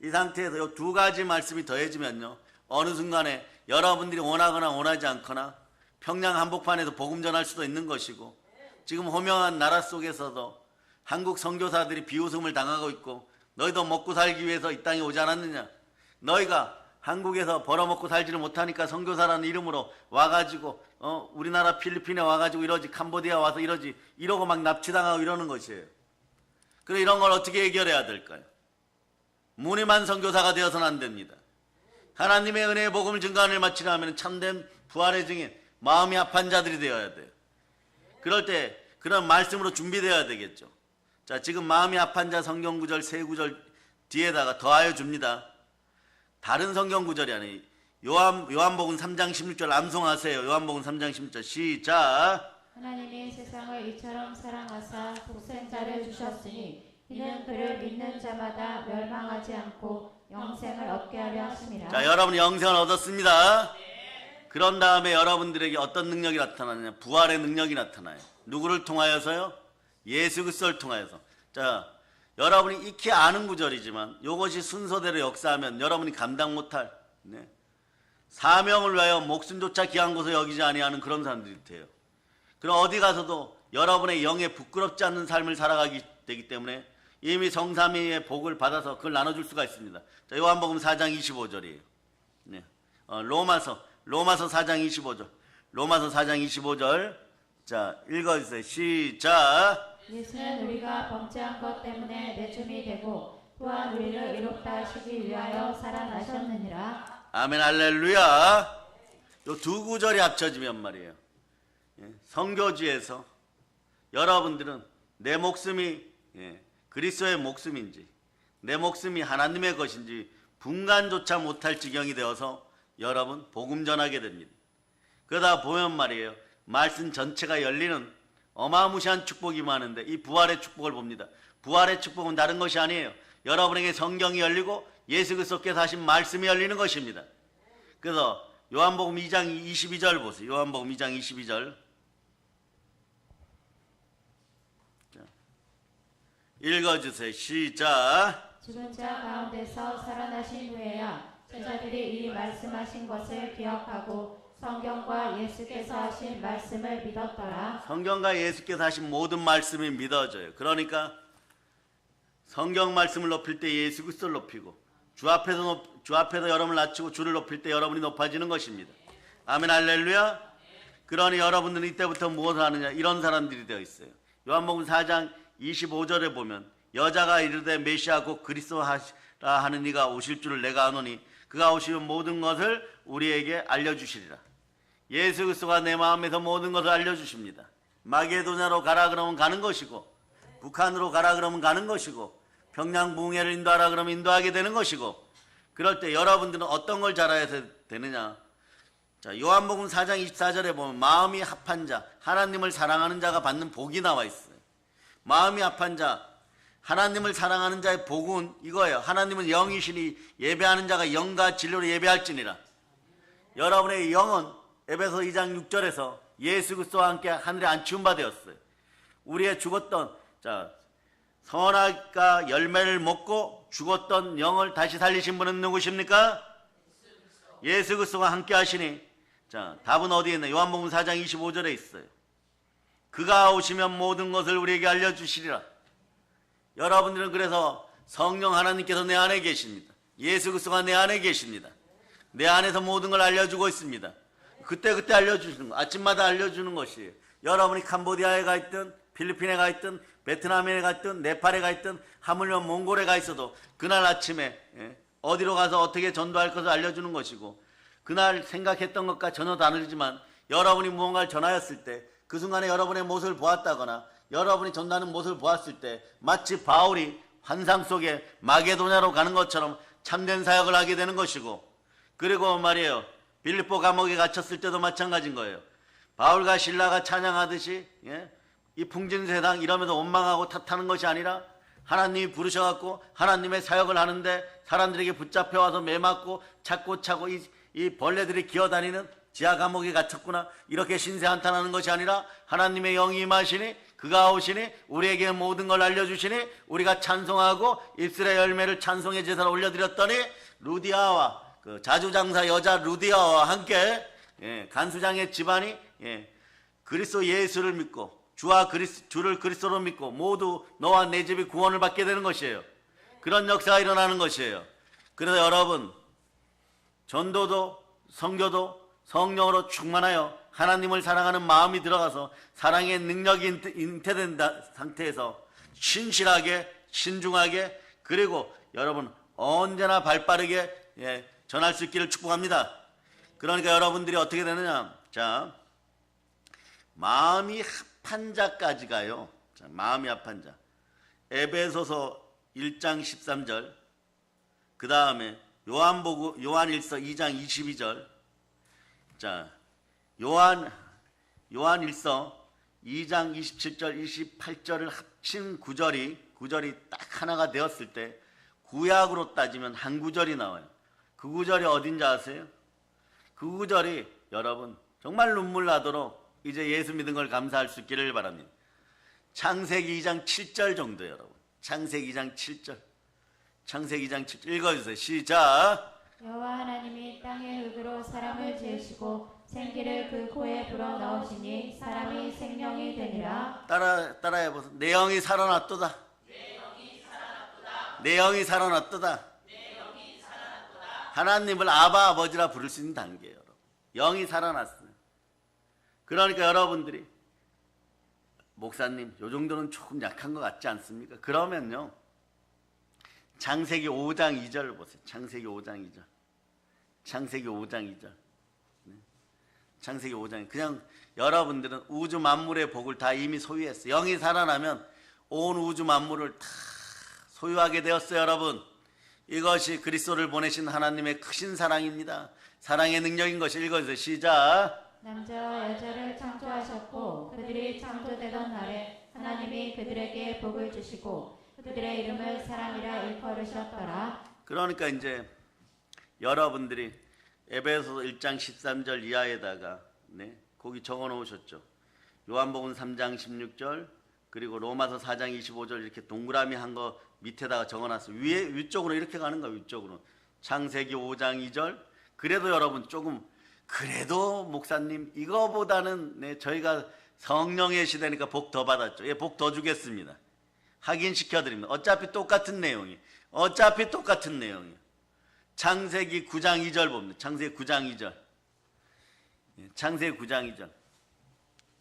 Speaker 1: 이 상태에서 이 두 가지 말씀이 더해지면요 어느 순간에 여러분들이 원하거나 원하지 않거나 평양 한복판에서 복음 전할 수도 있는 것이고 지금 호명한 나라 속에서도 한국 선교사들이 비웃음을 당하고 있고 너희도 먹고 살기 위해서 이 땅에 오지 않았느냐. 너희가 한국에서 벌어먹고 살지를 못하니까 선교사라는 이름으로 와가지고 우리나라 필리핀에 와가지고 이러지, 캄보디아 와서 이러지, 이러고 막 납치당하고 이러는 것이에요. 그래 이런 걸 어떻게 해결해야 될까요? 무늬만 선교사가 되어서는 안 됩니다. 하나님의 은혜의 복음을 증거하는 일 마치려면 참된 부활의 증인, 마음이 합한 자들이 되어야 돼요. 그럴 때 그런 말씀으로 준비되어야 되겠죠. 자, 지금 마음이 합한 자 성경 구절 세 구절 뒤에다가 더하여 줍니다. 다른 성경 구절이 아니에요. 요한복음 3장 16절 암송하세요. 요한복음 3장 16절 시작.
Speaker 2: 하나님이 세상을 이처럼 사랑하사 독생자를 주셨으니 이는 그를 믿는 자마다 멸망하지 않고 영생을 얻게 하려 하심이라.
Speaker 1: 자, 여러분이 영생을 얻었습니다. 그런 다음에 여러분들에게 어떤 능력이 나타나느냐? 부활의 능력이 나타나요. 누구를 통하여서요? 예수 그리스도를 통하여서. 자, 여러분이 익히 아는 구절이지만 이것이 순서대로 역사하면 여러분이 감당 못할 사명을 위하여 목숨조차 귀한 것을 여기지 아니하는 그런 사람들이 돼요. 그럼 어디 가서도 여러분의 영에 부끄럽지 않는 삶을 살아가기 되기 때문에 이미 성삼위의 복을 받아서 그걸 나눠줄 수가 있습니다. 자, 요한복음 4장 25절이에요. 로마서 4장 25절. 로마서 4장 25절. 자, 읽어주세요. 시작.
Speaker 2: 예수는 우리가 범죄한 것 때문에 내줌이 되고 또한 우리를 의롭다 하시기 위하여 살아나셨느니라.
Speaker 1: 아멘 할렐루야. 요 두 구절이 합쳐지면 말이에요. 성교지에서 여러분들은 내 목숨이 그리스도의 목숨인지 내 목숨이 하나님의 것인지 분간조차 못할 지경이 되어서 여러분 복음 전하게 됩니다. 그러다 보면 말이에요. 말씀 전체가 열리는 어마무시한 축복이 많은데 이 부활의 축복을 봅니다. 부활의 축복은 다른 것이 아니에요. 여러분에게 성경이 열리고 예수 그리스도께서 하신 말씀이 열리는 것입니다. 그래서 요한복음 2장 22절 보세요. 요한복음 2장 22절. 읽어주세요. 시작.
Speaker 2: 죽은 자 가운데서 살아나신 후에야 제자들이 이 말씀하신 것을 기억하고 성경과 예수께서 하신 말씀을 믿었더라.
Speaker 1: 성경과 예수께서 하신 모든 말씀이 믿어져요. 그러니까 성경 말씀을 높일 때 예수 그리스도를 높이고 주 앞에서 여러분을 낮추고 주를 높일 때 여러분이 높아지는 것입니다. 아멘 할렐루야. 그러니 여러분들은 이때부터 무엇을 하느냐? 이런 사람들이 되어 있어요. 요한복음 4장 25절에 보면 여자가 이르되 메시아 곧 그리스도라 하는 이가 오실 줄을 내가 아노니 그가 오시면 모든 것을 우리에게 알려주시리라. 예수 그리스도가 내 마음에서 모든 것을 알려주십니다. 마게도냐로 가라 그러면 가는 것이고 북한으로 가라 그러면 가는 것이고 평양 붕해를 인도하라 그러면 인도하게 되는 것이고 그럴 때 여러분들은 어떤 걸 잘해야 되느냐? 자, 요한복음 4장 24절에 보면 마음이 합한 자, 하나님을 사랑하는 자가 받는 복이 나와 있어요. 마음이 합한 자, 하나님을 사랑하는 자의 복은 이거예요. 하나님은 영이시니 예배하는 자가 영과 진리로 예배할지니라. 여러분의 영은 에베소 2장 6절에서 예수 그리스도와 함께 하늘에 안치운 바 되었어요. 우리의 죽었던 선악과 열매를 먹고 죽었던 영을 다시 살리신 분은 누구십니까? 예수 그리스도와 함께 하시니 자, 답은 어디에 있나? 요한복음 4장 25절에 있어요. 그가 오시면 모든 것을 우리에게 알려주시리라. 여러분들은 그래서 성령 하나님께서 내 안에 계십니다. 예수 그리스도가 내 안에 계십니다. 내 안에서 모든 걸 알려주고 있습니다. 그때 알려주시는 거, 아침마다 알려주는 것이에요. 여러분이 캄보디아에 가 있든 필리핀에 가 있든 베트남에 가 있든 네팔에 가 있든 하물며 몽골에 가 있어도 그날 아침에 어디로 가서 어떻게 전도할 것을 알려주는 것이고 그날 생각했던 것과 전혀 다르지만 여러분이 무언가를 전하였을 때 그 순간에 여러분의 모습을 보았다거나 여러분이 전하는 모습을 보았을 때 마치 바울이 환상 속에 마게도냐로 가는 것처럼 참된 사역을 하게 되는 것이고 그리고 말이에요. 빌립보 감옥에 갇혔을 때도 마찬가지인 거예요. 바울과 실라가 찬양하듯이 이 풍진 세상 이러면서 원망하고 탓하는 것이 아니라 하나님이 부르셔갖고 하나님의 사역을 하는데 사람들에게 붙잡혀와서 매맞고 찾고 차고 이 벌레들이 기어다니는 지하 감옥에 갇혔구나 이렇게 신세한탄하는 것이 아니라 하나님의 영이 임하시니 그가 오시니 우리에게 모든 걸 알려주시니 우리가 찬송하고 입술의 열매를 찬송의 제사로 올려드렸더니 루디아와 그 자주장사 여자 루디아와 함께 간수장의 집안이 그리스도 예수를 믿고 주를 그리스도로 믿고 모두 너와 내 집이 구원을 받게 되는 것이에요. 그런 역사가 일어나는 것이에요. 그래서 여러분 전도도 선교도 성령으로 충만하여 하나님을 사랑하는 마음이 들어가서 사랑의 능력이 잉태된 상태에서 신실하게 신중하게 그리고 여러분 언제나 발빠르게 전할 수 있기를 축복합니다. 그러니까 여러분들이 어떻게 되느냐? 자, 마음이 합한 자까지 가요. 자, 마음이 합한 자. 에베소서 1장 13절. 그 다음에 요한일서 2장 22절. 자, 요한일서 2장 27절, 28절을 합친 구절이 딱 하나가 되었을 때 구약으로 따지면 한 구절이 나와요. 그 구절이 어딘지 아세요? 그 구절이 여러분 정말 눈물 나도록 이제 예수 믿은 걸 감사할 수 있기를 바랍니다. 창세기 2장 7절 정도 여러분. 창세기 2장 7절. 창세기 2장 7절 읽어주세요. 시작.
Speaker 2: 여호와 하나님이 땅의 흙으로 사람을 지으시고 생기를 그 코에 불어 넣으시니 사람이 생명이 되니라.
Speaker 1: 따라해 보세요. 내 영이 살아났도다. 내 영이 살아났도다. 하나님을 아바 아버지라 부를 수 있는 단계예요. 여러분. 영이 살아났어요. 그러니까 여러분들이 목사님 요 정도는 조금 약한 것 같지 않습니까? 그러면요. 창세기 5장 2절을 보세요. 창세기 5장 2절. 창세기 5장 2절. 창세기 5장. 그냥 여러분들은 우주 만물의 복을 다 이미 소유했어요. 영이 살아나면 온 우주 만물을 다 소유하게 되었어요, 여러분. 이것이 그리스도를 보내신 하나님의 크신 사랑입니다. 사랑의 능력인 것이 읽어주세요. 시작.
Speaker 2: 남자와 여자를 창조하셨고 그들이 창조되던 날에 하나님이 그들에게 복을 주시고 그들의 이름을 사람이라 일컬으셨더라.
Speaker 1: 그러니까 이제 여러분들이 에베소서 1장 13절 이하에다가 거기 적어 놓으셨죠. 요한복음 3장 16절 그리고 로마서 4장 25절 이렇게 동그라미 한 거 밑에다가 적어 놨어요. 위쪽으로 이렇게 가는 거예요. 위쪽으로. 창세기 5장 2절. 그래도 여러분 조금 그래도 목사님 이거보다는 저희가 성령의 시대니까 복 더 받았죠. 복 더 주겠습니다. 확인시켜드립니다. 어차피 똑같은 내용이. 창세기 9장 2절 봅니다. 창세기 9장 2절. 창세기 9장 2절.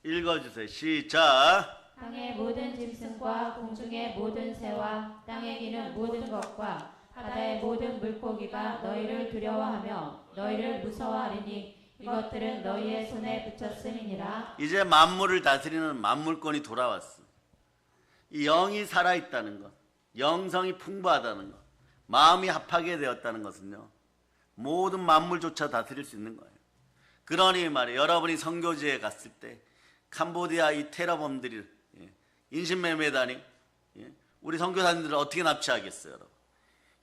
Speaker 1: 읽어주세요. 시작.
Speaker 2: 땅의 모든 짐승과 공중의 모든 새와 땅에 기는 모든 것과 바다의 모든 물고기가 너희를 두려워하며 너희를 무서워하리니 이것들은 너희의 손에 붙였음이니라.
Speaker 1: 이제 만물을 다스리는 만물권이 돌아왔어. 이 영이 살아있다는 것, 영성이 풍부하다는 것, 마음이 합하게 되었다는 것은요, 모든 만물조차 다스릴 수 있는 거예요. 그러니 말이에요. 여러분이 선교지에 갔을 때 캄보디아 이 테러범들이 인신매매다니 우리 선교사님들을 어떻게 납치하겠어요, 여러분?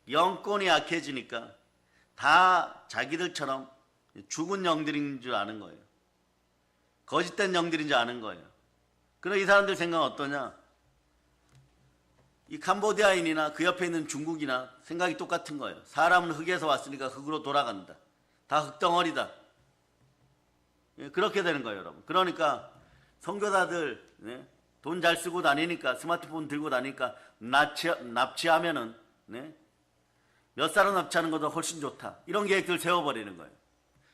Speaker 1: 영권이 약해지니까 다 자기들처럼 죽은 영들인 줄 아는 거예요. 거짓된 영들인 줄 아는 거예요. 그럼 이 사람들 생각은 어떠냐? 이 캄보디아인이나 그 옆에 있는 중국이나 생각이 똑같은 거예요. 사람은 흙에서 왔으니까 흙으로 돌아간다. 다 흙덩어리다. 그렇게 되는 거예요, 여러분. 그러니까 선교사들 돈 잘 쓰고 다니니까 스마트폰 들고 다니니까 납치하면은 몇 사람 납치하는 것보다 훨씬 좋다. 이런 계획들 세워버리는 거예요.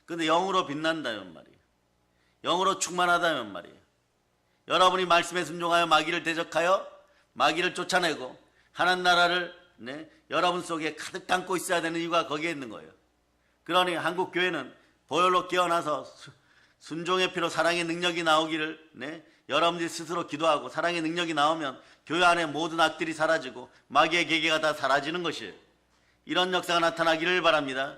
Speaker 1: 근데 영으로 빛난다면 말이에요. 영으로 충만하다면 말이에요. 여러분이 말씀에 순종하여 마귀를 대적하여 마귀를 쫓아내고 하나님 나라를 여러분 속에 가득 담고 있어야 되는 이유가 거기에 있는 거예요. 그러니 한국 교회는 보혈로 깨어나서 순종의 피로 사랑의 능력이 나오기를 여러분들이 스스로 기도하고 사랑의 능력이 나오면 교회 안에 모든 악들이 사라지고 마귀의 계계가 다 사라지는 것이에요. 이런 역사가 나타나기를 바랍니다.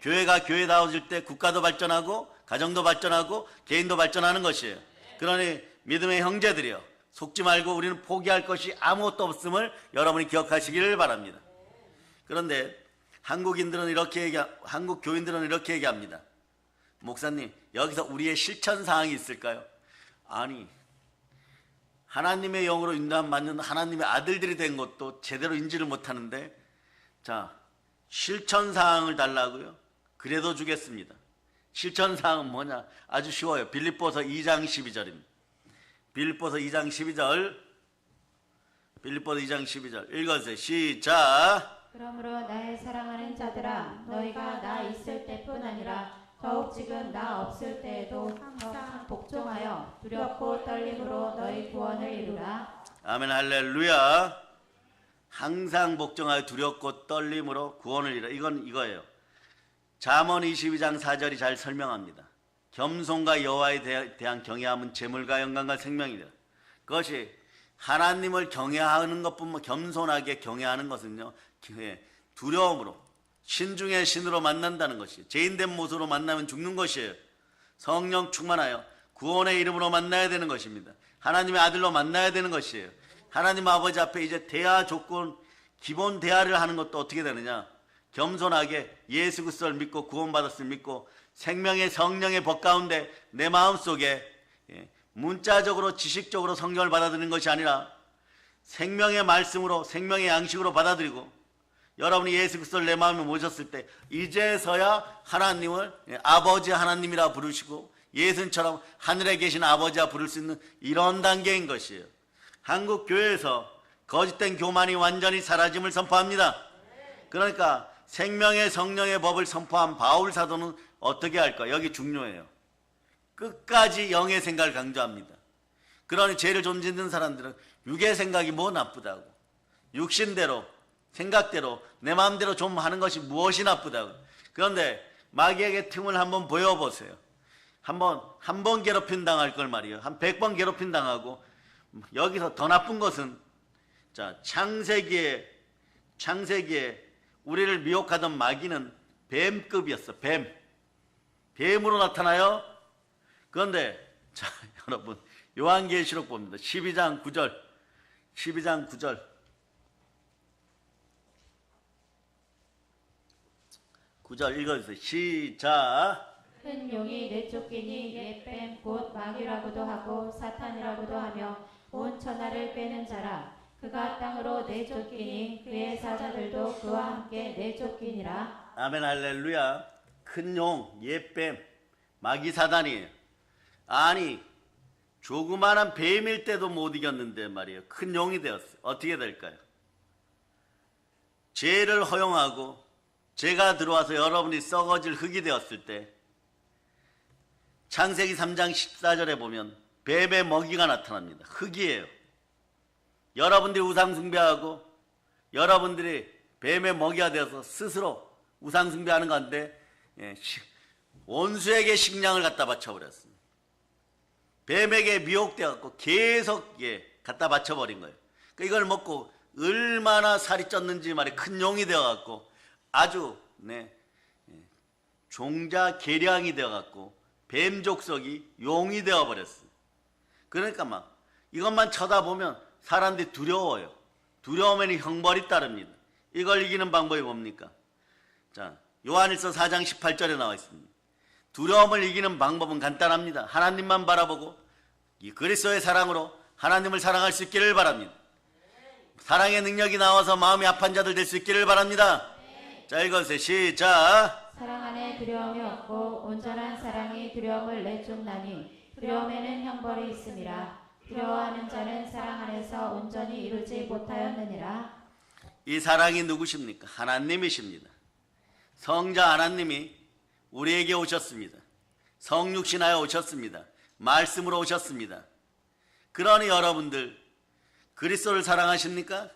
Speaker 1: 교회가 교회다워질 때 국가도 발전하고 가정도 발전하고 개인도 발전하는 것이에요. 그러니 믿음의 형제들이여 속지 말고 우리는 포기할 것이 아무것도 없음을 여러분이 기억하시기를 바랍니다. 그런데 한국 교인들은 이렇게 얘기합니다. 목사님, 여기서 우리의 실천 사항이 있을까요? 아니, 하나님의 영으로 인도받는 하나님의 아들들이 된 것도 제대로 인지를 못하는데, 자, 실천 사항을 달라고요? 그래도 주겠습니다. 실천 사항은 뭐냐? 아주 쉬워요. 빌립보서 2장 12절입니다. 빌립보서 2장 12절. 빌립보서 2장 12절. 읽어주세요. 시작.
Speaker 2: 그러므로 나의 사랑하는 자들아 너희가 나 있을 때뿐 아니라 더욱 지금 나 없을 때에도 항상 복종하여 두렵고 떨림으로 너희 구원을 이루라.
Speaker 1: 아멘. 할렐루야. 항상 복종하여 두렵고 떨림으로 구원을 이뤄. 이건 이거예요. 잠언 22장 4절이 잘 설명합니다. 겸손과 여호와에 대한 경외함은 재물과 영광과 생명이다. 그것이 하나님을 경외하는 것뿐만 겸손하게 경외하는 것은요, 두려움으로 신중의 신으로 만난다는 것이에요. 죄인된 모습으로 만나면 죽는 것이에요. 성령 충만하여 구원의 이름으로 만나야 되는 것입니다. 하나님의 아들로 만나야 되는 것이에요. 하나님 아버지 앞에 이제 대화 조건, 기본 대화를 하는 것도 어떻게 되느냐? 겸손하게 예수 그리스도를 믿고 구원받았음을 믿고 생명의 성령의 법 가운데 내 마음속에 문자적으로 지식적으로 성경을 받아들이는 것이 아니라 생명의 말씀으로 생명의 양식으로 받아들이고, 여러분이 예수 그리스도를 내 마음에 모셨을 때 이제서야 하나님을 아버지 하나님이라 부르시고 예수님처럼 하늘에 계신 아버지라 부를 수 있는 이런 단계인 것이에요. 한국 교회에서 거짓된 교만이 완전히 사라짐을 선포합니다. 그러니까 생명의 성령의 법을 선포한 바울 사도는 어떻게 할까? 여기 중요해요. 끝까지 영의 생각을 강조합니다. 그러니 죄를 좀 짓는 사람들은 육의 생각이 뭐 나쁘다고, 육신대로 생각대로 내 마음대로 좀 하는 것이 무엇이 나쁘다고. 그런데 마귀에게 틈을 한번 보여보세요. 한 번 괴롭힘 당할 걸 말이에요. 한 100번 괴롭힘 당하고, 여기서 더 나쁜 것은, 자, 창세기에 우리를 미혹하던 마귀는 뱀급이었어. 뱀으로 나타나요. 그런데 자, 여러분 요한계시록 봅니다. 12장 9절 읽어주세요. 시작.
Speaker 2: 큰 용이 내쫓기니 옛뱀 곧 마귀라고도 하고 사탄이라고도 하며 온 천하를 빼는 자라. 그가 땅으로 내쫓기니 그의 사자들도 그와 함께 내쫓기니라.
Speaker 1: 아멘 할렐루야. 큰 용, 옛뱀, 마귀 사단이에요. 아니, 조그마한 뱀일 때도 못 이겼는데 말이에요. 큰 용이 되었어요. 어떻게 될까요? 죄를 허용하고 죄가 들어와서 여러분이 썩어질 흙이 되었을 때, 창세기 3장 14절에 보면 뱀의 먹이가 나타납니다. 흙이에요. 여러분들이 우상 숭배하고 여러분들이 뱀의 먹이가 되어서 스스로 우상 숭배하는 건데, 원수에게 식량을 갖다 바쳐버렸습니다. 뱀에게 미혹되어갖고 계속 갖다 바쳐버린 거예요. 그러니까 이걸 먹고 얼마나 살이 쪘는지 말이에요. 큰 용이 되어갖고 아주 종자 계량이 되어갖고 뱀 족속이 용이 되어버렸어요. 그러니까 막 이것만 쳐다보면 사람들이 두려워요. 두려우면 형벌이 따릅니다. 이걸 이기는 방법이 뭡니까? 자, 요한일서 4장 18절에 나와 있습니다. 두려움을 이기는 방법은 간단합니다. 하나님만 바라보고 이 그리스도의 사랑으로 하나님을 사랑할 수 있기를 바랍니다. 사랑의 능력이 나와서 마음이 아픈 자들 될 수 있기를 바랍니다. 자, 읽어주세요. 시작.
Speaker 2: 사랑 안에 두려움이 없고 온전한 사랑이 두려움을 내쫓나니 두려움에는 형벌이 있음이라. 두려워하는 자는 사랑 안에서 온전히 이루지 못하였느니라.
Speaker 1: 이 사랑이 누구십니까? 하나님이십니다. 성자 하나님이 우리에게 오셨습니다. 성육신하여 오셨습니다. 말씀으로 오셨습니다. 그러니 여러분들 그리스도를 사랑하십니까?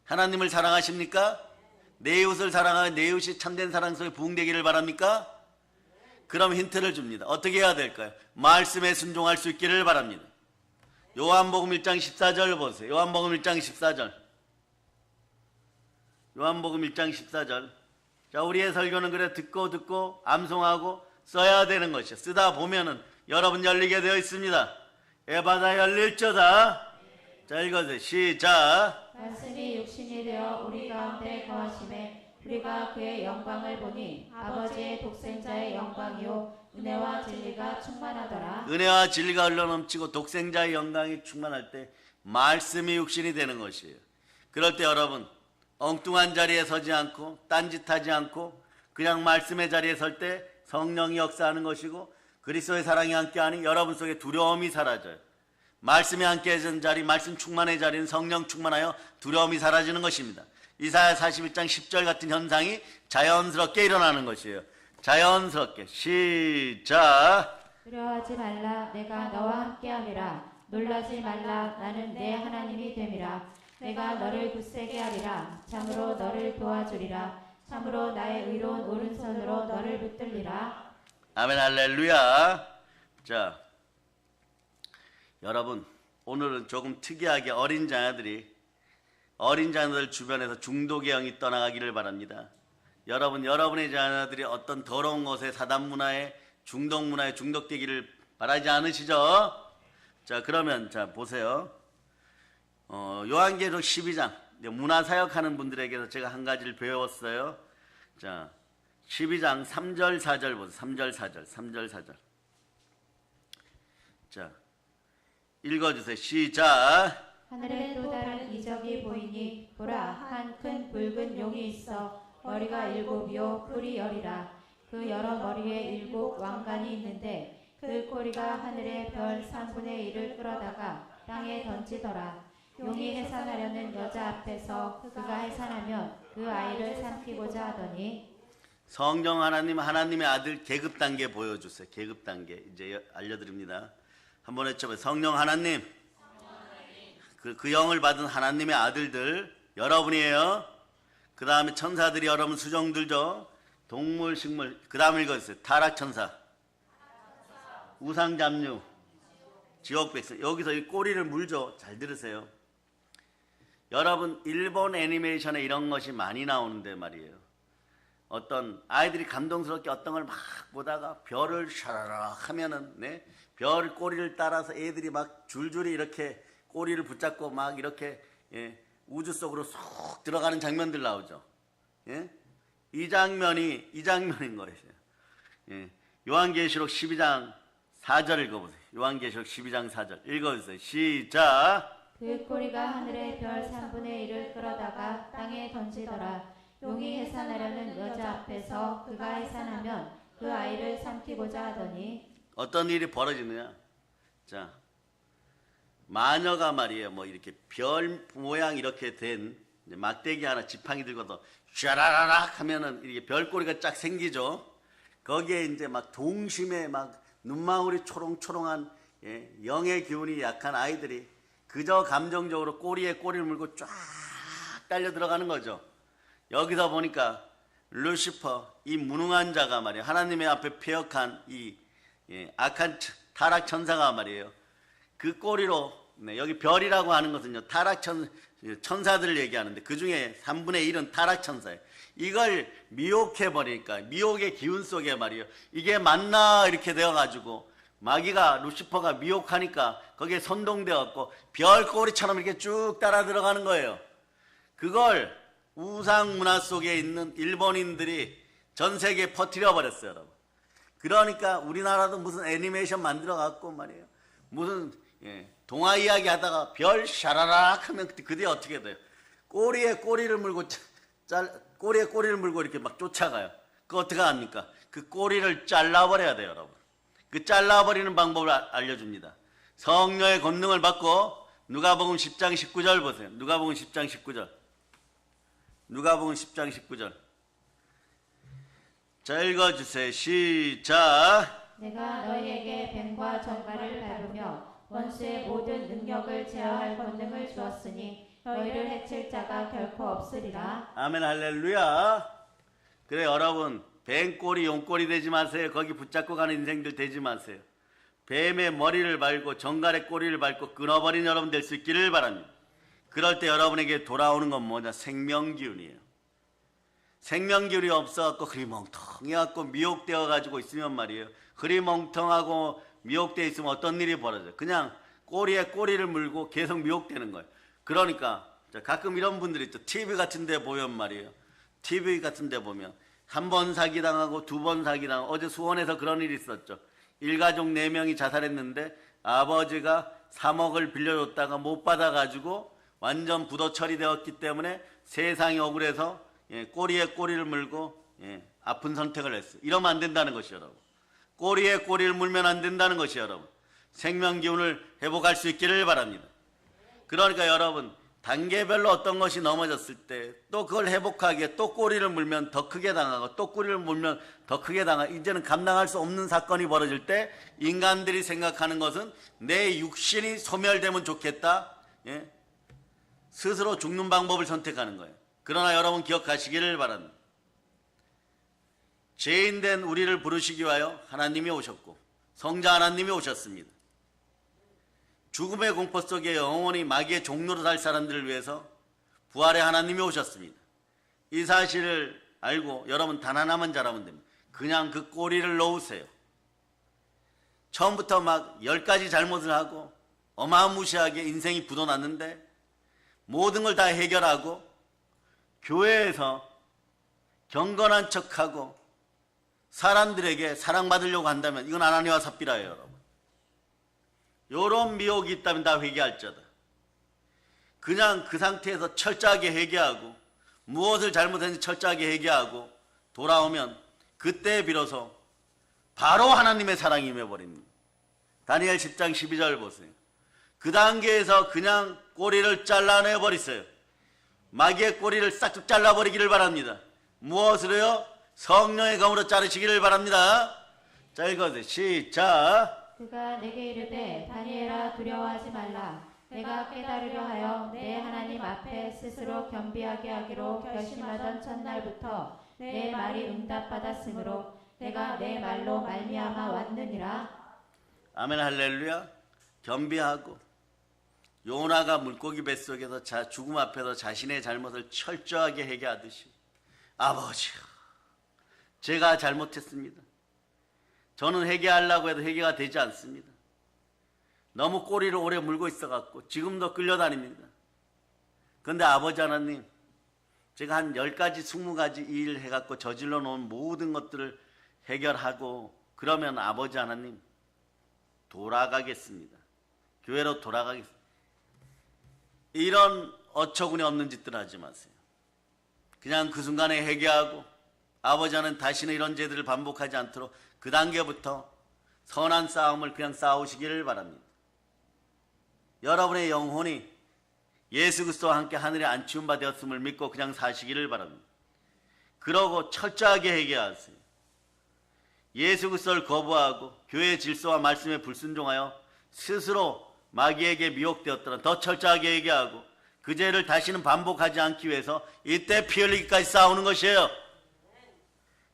Speaker 1: 하나님을 사랑하십니까? 내 이웃을 사랑하여 내 이웃이 참된 사랑 속에 부흥되기를 바랍니까? 그럼 힌트를 줍니다. 어떻게 해야 될까요? 말씀에 순종할 수 있기를 바랍니다. 요한복음 1장 14절 보세요. 요한복음 1장 14절. 요한복음 1장 14절. 자, 우리의 설교는 그래 듣고 암송하고 써야 되는 것이요. 쓰다 보면은 여러분 열리게 되어 있습니다. 에바다 열릴저다. 자, 읽어주세요. 시작.
Speaker 2: 말씀이 육신이 되어 우리 가운데 거하심에 우리가 그의 영광을 보니 아버지의 독생자의 영광이요 은혜와 진리가 충만하더라.
Speaker 1: 은혜와 진리가 흘러넘치고 독생자의 영광이 충만할 때 말씀이 육신이 되는 것이에요. 그럴 때 여러분 엉뚱한 자리에 서지 않고 딴짓하지 않고 그냥 말씀의 자리에 설 때 성령이 역사하는 것이고 그리스도의 사랑이 함께하니 여러분 속에 두려움이 사라져요. 말씀이 함께해진 자리, 말씀 충만의 자리는 성령 충만하여 두려움이 사라지는 것입니다. 이사야 41장 10절 같은 현상이 자연스럽게 일어나는 것이에요. 자연스럽게. 시작.
Speaker 2: 두려워하지 말라. 내가 너와 함께함이라. 놀라지 말라. 나는 내 하나님이 됨이라. 내가 너를 굳세게 하리라. 참으로 너를 도와주리라. 참으로 나의 의로운 오른손으로 너를 붙들리라.
Speaker 1: 아멘 할렐루야. 자, 여러분 오늘은 조금 특이하게 어린 자녀들 주변에서 중독의 영이 떠나가기를 바랍니다. 여러분의 자녀들이 어떤 더러운 것에 사단 문화에 중독 문화에 중독되기를 바라지 않으시죠? 자, 그러면 자 보세요. 요한계시록 12장 문화사역하는 분들에게서 제가 한 가지를 배웠어요. 자, 12장 3절 4절 보세요. 3절 4절. 자, 읽어주세요. 시작.
Speaker 2: 하늘에 또 다른 이적이 보이니 보라, 한 큰 붉은 용이 있어 머리가 7이요 뿔이 10이라. 그 여러 머리에 7 왕관이 있는데 그 꼬리가 하늘의 별 3분의 1을 끌어다가 땅에 던지더라. 용이 해산하려는 여자 앞에서 그가 해산하면 그 아이를 삼키고자 하더니.
Speaker 1: 성경 하나님의 아들 계급 단계 보여주세요. 계급 단계 이제 알려드립니다. 한번 외쳐봐요. 성령 하나님. 그 영을 받은 하나님의 아들들 여러분이에요. 그 다음에 천사들이 여러분 수종들죠. 동물, 식물. 그 다음 읽어주세요. 타락천사, 우상잡류, 지옥백성. 여기서 이 꼬리를 물죠. 잘 들으세요. 여러분 일본 애니메이션에 이런 것이 많이 나오는데 말이에요. 어떤 아이들이 감동스럽게 어떤 걸 막 보다가 별을 샤라락 하면은 별 꼬리를 따라서 애들이 막 줄줄이 이렇게 꼬리를 붙잡고 막 이렇게 우주 속으로 쏙 들어가는 장면들 나오죠. 이 장면인 거예요. 요한계시록 12장 4절 읽어보세요. 요한계시록 12장 4절 읽어주세요. 시작.
Speaker 2: 그 꼬리가 하늘의 별 3분의 1을 끌어다가 땅에 던지더라. 용이 해산하려는 여자 앞에서 그가 해산하면 그 아이를 삼키고자 하더니.
Speaker 1: 어떤 일이 벌어지느냐. 자, 마녀가 말이에요. 뭐 이렇게 별 모양 이렇게 된 막대기 하나 지팡이 들고서 샤라라락 하면은 이렇게 별꼬리가 쫙 생기죠. 거기에 이제 막 동심에 막 눈망울이 초롱초롱한 영의 기운이 약한 아이들이 그저 감정적으로 꼬리에 꼬리를 물고 쫙 딸려 들어가는 거죠. 여기서 보니까 루시퍼, 이 무능한 자가 말이에요. 하나님의 앞에 폐역한 이 악한 타락 천사가 말이에요. 그 꼬리로 여기 별이라고 하는 것은요 타락 천사들을 얘기하는데 그 중에 3분의 1은 타락 천사예요. 이걸 미혹해 버리니까 미혹의 기운 속에 말이에요. 이게 맞나 이렇게 되어가지고 마귀가 루시퍼가 미혹하니까 거기에 선동되었고 별 꼬리처럼 이렇게 쭉 따라 들어가는 거예요. 그걸 우상 문화 속에 있는 일본인들이 전 세계에 퍼뜨려 버렸어요, 여러분. 그러니까 우리나라도 무슨 애니메이션 만들어 갖고 말이에요. 무슨 동화 이야기 하다가 별 샤라락 하면 그때 어떻게 돼요? 꼬리에 꼬리를 물고 이렇게 막 쫓아가요. 그거 어떻게 합니까? 그 꼬리를 잘라버려야 돼요, 여러분. 그 잘라버리는 방법을 알려줍니다. 성령의 권능을 받고 누가복음 10장 19절 보세요. 누가복음 10장 19절. 누가복음 10장 19절. 자, 읽어주세요. 시작.
Speaker 2: 내가 너희에게 뱀과 정갈을 밟으며 원수의 모든 능력을 제어할 권능을 주었으니 너희를 해칠 자가 결코 없으리라.
Speaker 1: 아멘 할렐루야. 그래 여러분 뱀꼬리 용꼬리 되지 마세요. 거기 붙잡고 가는 인생들 되지 마세요. 뱀의 머리를 밟고 정갈의 꼬리를 밟고 끊어버린 여러분 될 수 있기를 바랍니다. 그럴 때 여러분에게 돌아오는 건 뭐냐? 생명기운이에요. 생명기운이 없어갖고 흐리멍텅해갖고 미혹되어가지고 있으면 말이에요. 흐리멍텅하고 미혹되어 있으면 어떤 일이 벌어져요? 그냥 꼬리에 꼬리를 물고 계속 미혹되는 거예요. 그러니까 가끔 이런 분들이 있죠. TV 같은 데 보면 말이에요. TV 같은 데 보면 한 번 사기당하고 2번 사기당하고 어제 수원에서 그런 일이 있었죠. 일가족 4명이 자살했는데 아버지가 3억을 빌려줬다가 못 받아가지고 완전 부도 처리되었기 때문에 세상이 억울해서 꼬리에 꼬리를 물고 아픈 선택을 했어요. 이러면 안 된다는 것이요, 여러분. 꼬리에 꼬리를 물면 안 된다는 것이요, 여러분. 생명기운을 회복할 수 있기를 바랍니다. 그러니까 여러분 단계별로 어떤 것이 넘어졌을 때 또 그걸 회복하기에 또 꼬리를 물면 더 크게 당하고 또 꼬리를 물면 더 크게 당하고 이제는 감당할 수 없는 사건이 벌어질 때 인간들이 생각하는 것은 내 육신이 소멸되면 좋겠다. 스스로 죽는 방법을 선택하는 거예요. 그러나 여러분 기억하시기를 바랍니다. 죄인된 우리를 부르시기 위하여 하나님이 오셨고 성자 하나님이 오셨습니다. 죽음의 공포 속에 영원히 마귀의 종로로 살 사람들을 위해서 부활의 하나님이 오셨습니다. 이 사실을 알고 여러분 단 하나만 잘하면 됩니다. 그냥 그 꼬리를 놓으세요. 처음부터 막 10가지 잘못을 하고 어마무시하게 인생이 부도났는데 모든 걸 다 해결하고 교회에서 경건한 척하고 사람들에게 사랑받으려고 한다면 이건 아나니와 삽비라예요, 여러분. 요런 미혹이 있다면 다 회개할지어다. 그냥 그 상태에서 철저하게 회개하고 무엇을 잘못했는지 철저하게 회개하고 돌아오면 그때 비로소 바로 하나님의 사랑이 임해버립니다. 다니엘 10장 12절 보세요. 그 단계에서 그냥 꼬리를 잘라내버리세요. 마귀의 꼬리를 싹둑 잘라버리기를 바랍니다. 무엇으로요? 성령의 검으로 자르시기를 바랍니다. 자, 읽어주세요. 시작.
Speaker 2: 그가 내게 이르되 다니엘아 두려워하지 말라. 내가 깨달으려 하여 내 하나님 앞에 스스로 겸비하게 하기로 결심하던 첫날부터 내 말이 응답받았으므로 내가 내 말로 말미암아 왔느니라.
Speaker 1: 아멘 할렐루야. 겸비하고 요나가 물고기 뱃속에서 죽음 앞에서 자신의 잘못을 철저하게 회개하듯이 아버지요, 제가 잘못했습니다. 저는 회개하려고 해도 회개가 되지 않습니다. 너무 꼬리를 오래 물고 있어갖고 지금도 끌려다닙니다. 그런데 아버지 하나님, 제가 한 10가지 20가지 일 해갖고 저질러 놓은 모든 것들을 해결하고 그러면 아버지 하나님 돌아가겠습니다. 교회로 돌아가겠습니다. 이런 어처구니 없는 짓들 하지 마세요. 그냥 그 순간에 회개하고 아버지 하나님 다시는 이런 죄들을 반복하지 않도록 그 단계부터 선한 싸움을 그냥 싸우시기를 바랍니다. 여러분의 영혼이 예수 그리스도와 함께 하늘에 안치운 바 되었음을 믿고 그냥 사시기를 바랍니다. 그러고 철저하게 회개하세요. 예수 그리스도를 거부하고 교회의 질서와 말씀에 불순종하여 스스로 마귀에게 미혹되었더라 더 철저하게 회개하고 그 죄를 다시는 반복하지 않기 위해서 이때 피 흘리기까지 싸우는 것이에요.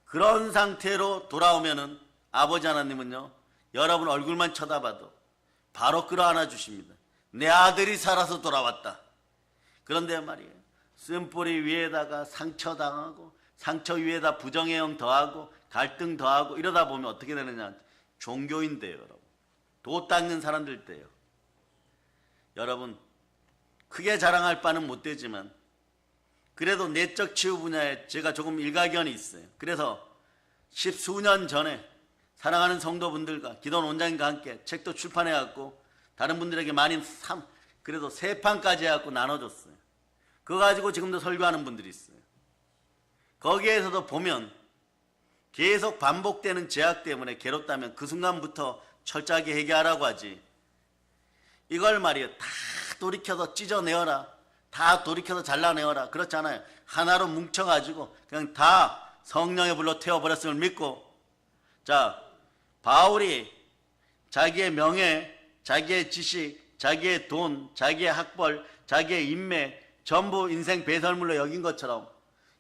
Speaker 1: 그런 상태로 돌아오면은 아버지 하나님은요, 여러분 얼굴만 쳐다봐도 바로 끌어안아 주십니다. 내 아들이 살아서 돌아왔다. 그런데 말이에요, 쓴뿌리 위에다가 상처 당하고 상처 위에다 부정의 영 더하고 갈등 더하고 이러다 보면 어떻게 되느냐, 종교인 돼요. 여러분 도 닦는 사람들 돼요. 여러분 크게 자랑할 바는 못 되지만 그래도 내적 치유 분야에 제가 조금 일가견이 있어요. 그래서 10수년 전에 사랑하는 성도분들과 기도원 원장님과 함께 책도 출판해갖고 다른 분들에게 많이 그래도 3판까지 해갖고 나눠줬어요. 그거 가지고 지금도 설교하는 분들이 있어요. 거기에서도 보면 계속 반복되는 제약 때문에 괴롭다면 그 순간부터 철저하게 회개하라고 하지, 이걸 말이에요 다 돌이켜서 찢어내어라, 다 돌이켜서 잘라내어라 그렇잖아요. 하나로 뭉쳐가지고 그냥 다 성령의 불로 태워버렸음을 믿고, 자, 바울이 자기의 명예, 자기의 지식, 자기의 돈, 자기의 학벌, 자기의 인맥 전부 인생 배설물로 여긴 것처럼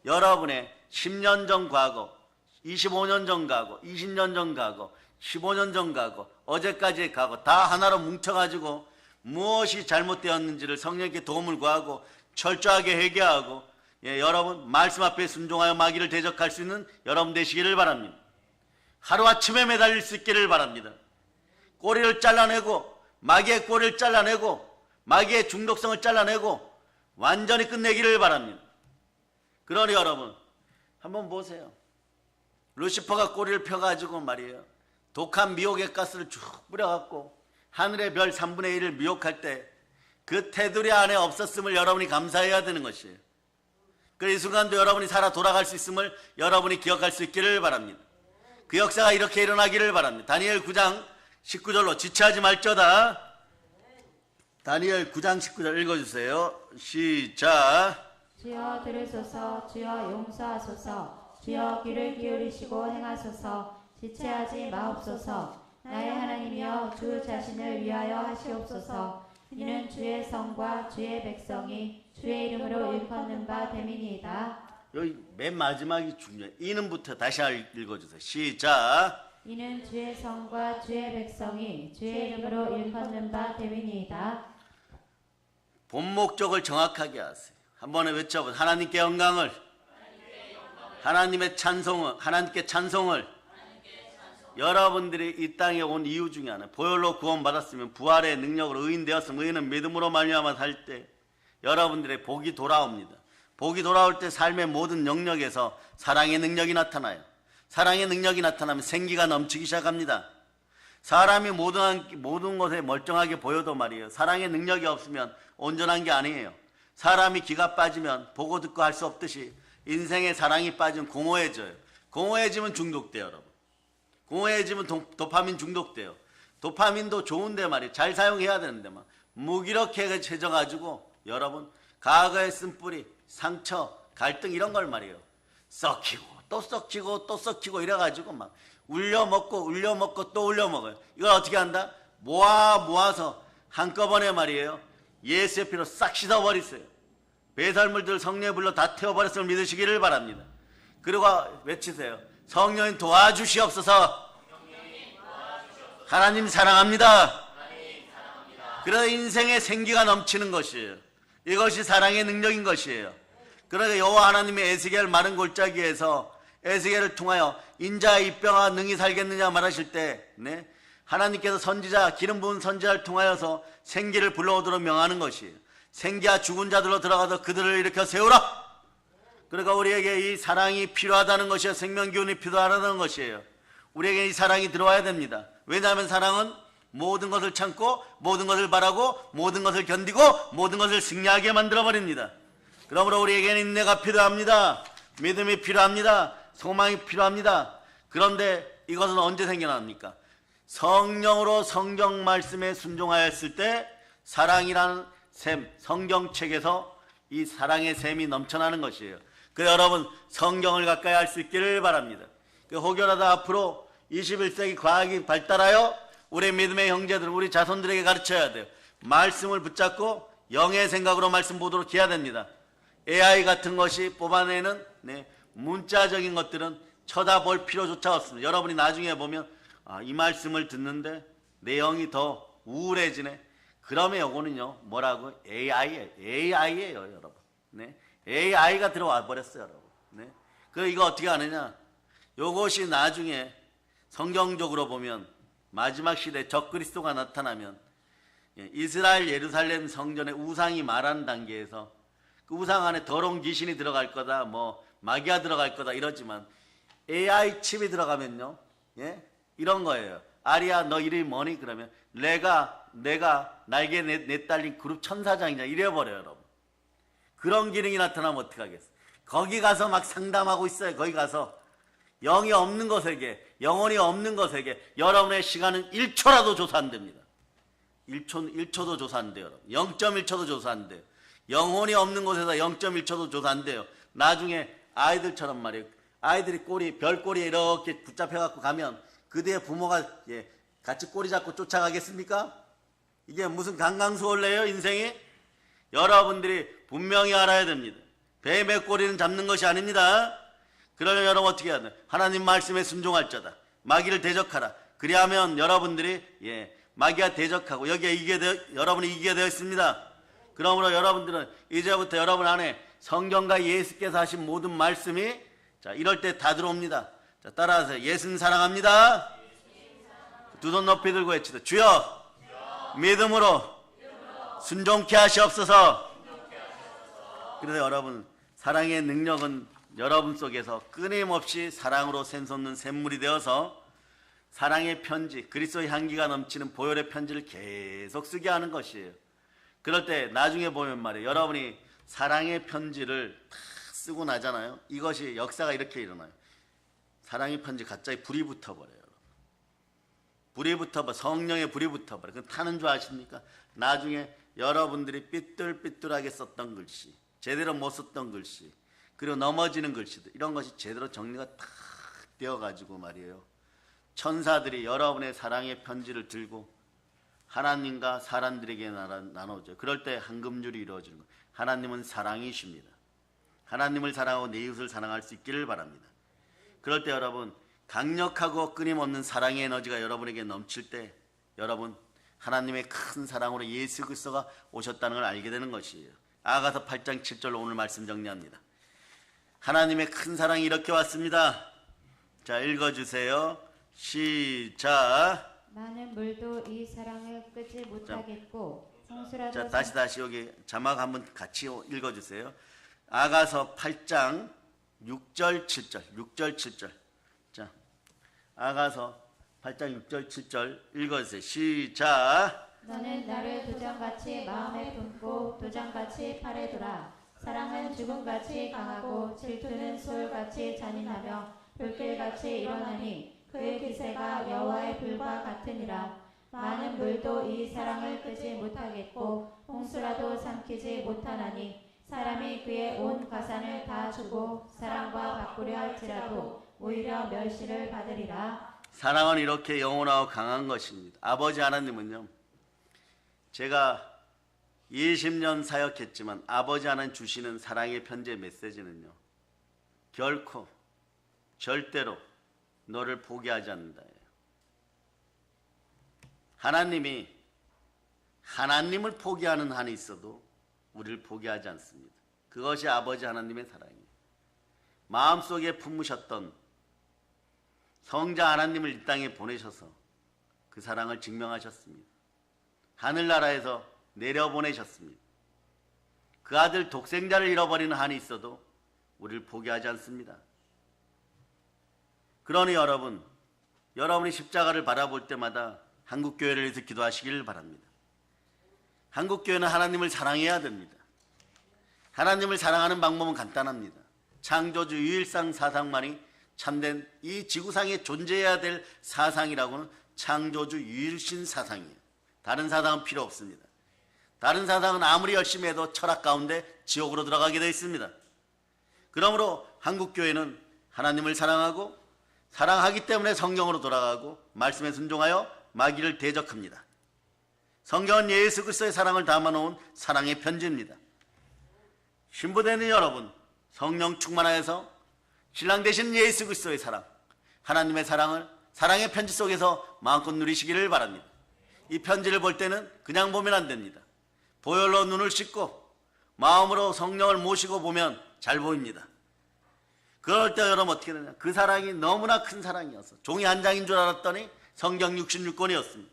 Speaker 1: 여러분의 10년 전 과거, 25년 전 과거, 20년 전 과거, 15년 전 과거, 어제까지의 과거 다 하나로 뭉쳐가지고 무엇이 잘못되었는지를 성령께 도움을 구하고 철저하게 회개하고, 여러분 말씀 앞에 순종하여 마귀를 대적할 수 있는 여러분 되시기를 바랍니다. 하루아침에 매달릴 수 있기를 바랍니다. 꼬리를 잘라내고 마귀의 꼬리를 잘라내고 마귀의 중독성을 잘라내고 완전히 끝내기를 바랍니다. 그러니 여러분 한번 보세요. 루시퍼가 꼬리를 펴가지고 말이에요, 독한 미혹의 가스를 쭉 뿌려갖고 하늘의 별 3분의 1을 미혹할 때 그 테두리 안에 없었음을 여러분이 감사해야 되는 것이에요. 그래서 이 순간도 여러분이 살아 돌아갈 수 있음을 여러분이 기억할 수 있기를 바랍니다. 그 역사가 이렇게 일어나기를 바랍니다. 다니엘 9장 19절로 지체하지 말저다. 다니엘 9장 19절 읽어주세요. 시작.
Speaker 2: 주여 들으소서, 주여 용서하소서, 주여 귀를 기울이시고 행하소서, 지체하지 마옵소서. 나의 하나님이여 주 자신을 위하여 하시옵소서. 이는 주의 성과 주의 백성이 주의 이름으로 일컫는 바 됨이니이다.
Speaker 1: 여기 맨 마지막이 중요해요. 이는부터 다시 읽어주세요. 시작.
Speaker 2: 이는 주의 성과 주의 백성이 주의 이름으로 일컫는 바 됨이니이다.
Speaker 1: 본 목적을 정확하게 하세요. 한 번에 외쳐보세요. 하나님께 영광을, 하나님의 찬송을, 하나님께 찬송을. 여러분들이 이 땅에 온 이유 중에 하나, 보혈로 구원받았으면 부활의 능력으로 의인되었으면 의인은 믿음으로 말미암아 살 때 여러분들의 복이 돌아옵니다. 복이 돌아올 때 삶의 모든 영역에서 사랑의 능력이 나타나요. 사랑의 능력이 나타나면 생기가 넘치기 시작합니다. 사람이 모든 것에 멀쩡하게 보여도 말이에요. 사랑의 능력이 없으면 온전한 게 아니에요. 사람이 기가 빠지면 보고 듣고 할 수 없듯이 인생에 사랑이 빠지면 공허해져요. 공허해지면 중독돼요, 여러분. 공허해지면 도파민 중독돼요. 도파민도 좋은데 말이에요. 잘 사용해야 되는데 막 무기력해 해져가지고 여러분 과거에 쓴 뿌리, 상처, 갈등 이런 걸 말이에요. 썩히고 또 썩히고 또 썩히고 이래가지고 막 울려먹고 또 울려먹어요. 이걸 어떻게 한다? 모아서 한꺼번에 말이에요. 예수의 피로 싹 씻어버리세요. 배설물들 성령의 불로 다 태워버렸음을 믿으시기를 바랍니다. 그리고 외치세요. 성령님 도와주시옵소서. 하나님 사랑합니다. 그래서 인생의 생기가 넘치는 것이에요. 이것이 사랑의 능력인 것이에요. 그러니까 여호와 하나님의 에스겔 마른 골짜기에서 에스겔을 통하여 인자 입병아 능히 살겠느냐 말하실 때 하나님께서 선지자 기름 부은 선지자를 통하여서 생기를 불러오도록 명하는 것이에요. 생기와 죽은 자들로 들어가서 그들을 일으켜 세우라. 그러니까 우리에게 이 사랑이 필요하다는 것이에요. 생명기운이 필요하다는 것이에요. 우리에게 이 사랑이 들어와야 됩니다. 왜냐하면 사랑은 모든 것을 참고 모든 것을 바라고 모든 것을 견디고 모든 것을 승리하게 만들어버립니다. 그러므로 우리에게는 인내가 필요합니다. 믿음이 필요합니다. 소망이 필요합니다. 그런데 이것은 언제 생겨납니까? 성령으로 성경 말씀에 순종하였을 때 사랑이라는 샘, 성경책에서 이 사랑의 샘이 넘쳐나는 것이에요. 그래서 여러분 성경을 가까이 할 수 있기를 바랍니다. 혹여라도 앞으로 21세기 과학이 발달하여 우리 믿음의 형제들, 우리 자손들에게 가르쳐야 돼요. 말씀을 붙잡고 영의 생각으로 말씀 보도록 해야 됩니다. AI 같은 것이 뽑아내는 문자적인 것들은 쳐다볼 필요조차 없습니다. 여러분이 나중에 보면 이 말씀을 듣는데 내 영이 더 우울해지네. 그러면 이거는요 뭐라고? AI예요 여러분. AI가 들어와 버렸어요 여러분. 그 이거 어떻게 하느냐? 요것이 나중에 성경적으로 보면 마지막 시대에 적그리스도가 나타나면 이스라엘 예루살렘 성전의 우상이 말하는 단계에서 그 우상 안에 더러운 귀신이 들어갈 거다, 뭐 마귀가 들어갈 거다 이러지만 AI 칩이 들어가면요, 이런 거예요. 아리야 너 이름이 뭐니? 그러면 내가 날개 내딸린 그룹 천사장이냐 이래버려요 여러분. 그런 기능이 나타나면 어떡하겠어? 거기 가서 막 상담하고 있어요. 거기 가서 영이 없는 것에게, 영혼이 없는 것에게 여러분의 시간은 1초라도 조사 안 됩니다. 1초도 조사 안 돼요. 0.1초도 조사 안 돼요. 영혼이 없는 곳에서 0.1초도 조사 안 돼요. 나중에 아이들처럼 말이에요. 아이들이 별꼬리에 이렇게 붙잡혀갖고 가면 그 뒤에 부모가 같이 꼬리 잡고 쫓아가겠습니까? 이게 무슨 강강수월래요 인생이? 여러분들이 분명히 알아야 됩니다. 뱀의 꼬리는 잡는 것이 아닙니다. 그러면 여러분 어떻게 해야 돼? 하나님 말씀에 순종할 자다. 마귀를 대적하라. 그리하면 여러분들이 마귀가 대적하고 여기에 여러분이 이기게 되어 있습니다. 그러므로 여러분들은 이제부터 여러분 안에 성경과 예수께서 하신 모든 말씀이 자 이럴 때 다 들어옵니다. 자 따라하세요. 예수는 사랑합니다. 두 손 높이 들고 외치다. 주여 믿음으로 순종케 하시옵소서. 그래서 여러분 사랑의 능력은 여러분 속에서 끊임없이 사랑으로 샘솟는 샘물이 되어서 사랑의 편지, 그리스도의 향기가 넘치는 보혈의 편지를 계속 쓰게 하는 것이에요. 그럴 때 나중에 보면 말이에요. 여러분이 사랑의 편지를 다 쓰고 나잖아요. 이것이 역사가 이렇게 일어나요. 사랑의 편지 갑자기 불이 붙어버려요. 불이 붙어버려. 성령의 불이 붙어버려. 그 타는 줄 아십니까? 나중에 여러분들이 삐뚤삐뚤하게 썼던 글씨, 제대로 못 썼던 글씨, 그리고 넘어지는 글씨들, 이런 것이 제대로 정리가 탁 되어가지고 말이에요. 천사들이 여러분의 사랑의 편지를 들고 하나님과 사람들에게 나눠져. 그럴 때 한금줄이 이루어지는 거예요. 하나님은 사랑이십니다. 하나님을 사랑하고 내 이웃을 사랑할 수 있기를 바랍니다. 그럴 때 여러분, 강력하고 끊임없는 사랑의 에너지가 여러분에게 넘칠 때 여러분, 하나님의 큰 사랑으로 예수 그리스도가 오셨다는 걸 알게 되는 것이에요. 아가서 8장 7절로 오늘 말씀 정리합니다. 하나님의 큰 사랑이 이렇게 왔습니다. 자, 읽어주세요. 시작.
Speaker 2: 많은 물도 이 사랑을 끄지 못하겠고 홍수라도
Speaker 1: 자, 다시 여기 자막 한번 같이 읽어주세요. 아가서 8장 6절 7절. 자, 아가서 8장 6절 7절 읽어주세요. 시작.
Speaker 2: 너는 나를 도장같이 마음에 품고 도장같이 팔에 두라. 사랑은 죽음같이 강하고 질투는 소울같이 잔인하며 불길같이 일어나니 그의 기세가 여호와의 불과 같으니라. 많은 물도 이 사랑을 끄지 못하겠고 홍수라도 삼키지 못하나니 사람이 그의 온 가산을 다 주고 사랑과 바꾸려 할지라도 오히려 멸시를 받으리라.
Speaker 1: 사랑은 이렇게 영원하고 강한 것입니다. 아버지 하나님은요, 제가 20년 사역했지만 아버지 하나님 주시는 사랑의 편지의 메시지는요, 결코 절대로 너를 포기하지 않는다. 하나님이 하나님을 포기하는 한이 있어도 우리를 포기하지 않습니다. 그것이 아버지 하나님의 사랑이에요. 마음속에 품으셨던 성자 하나님을 이 땅에 보내셔서 그 사랑을 증명하셨습니다. 하늘나라에서 내려보내셨습니다. 그 아들 독생자를 잃어버리는 한이 있어도 우리를 포기하지 않습니다. 그러니 여러분, 여러분이 십자가를 바라볼 때마다 한국교회를 위해서 기도하시길 바랍니다. 한국교회는 하나님을 사랑해야 됩니다. 하나님을 사랑하는 방법은 간단합니다. 창조주 유일상 사상만이 참된 이 지구상에 존재해야 될 사상이라고는 창조주 유일신 사상이에요. 다른 사상은 필요 없습니다. 다른 사상은 아무리 열심히 해도 철학 가운데 지옥으로 들어가게 되어 있습니다. 그러므로 한국교회는 하나님을 사랑하고 사랑하기 때문에 성경으로 돌아가고 말씀에 순종하여 마귀를 대적합니다. 성경은 예수 그리스도의 사랑을 담아놓은 사랑의 편지입니다. 신부되는 여러분, 성령 충만하여서 신랑 되신 예수 그리스도의 사랑, 하나님의 사랑을 사랑의 편지 속에서 마음껏 누리시기를 바랍니다. 이 편지를 볼 때는 그냥 보면 안 됩니다. 보혈로 눈을 씻고 마음으로 성령을 모시고 보면 잘 보입니다. 그럴 때 여러분 어떻게 되냐, 그 사랑이 너무나 큰 사랑이어서 종이 한 장인 줄 알았더니 성경 66권이었습니다.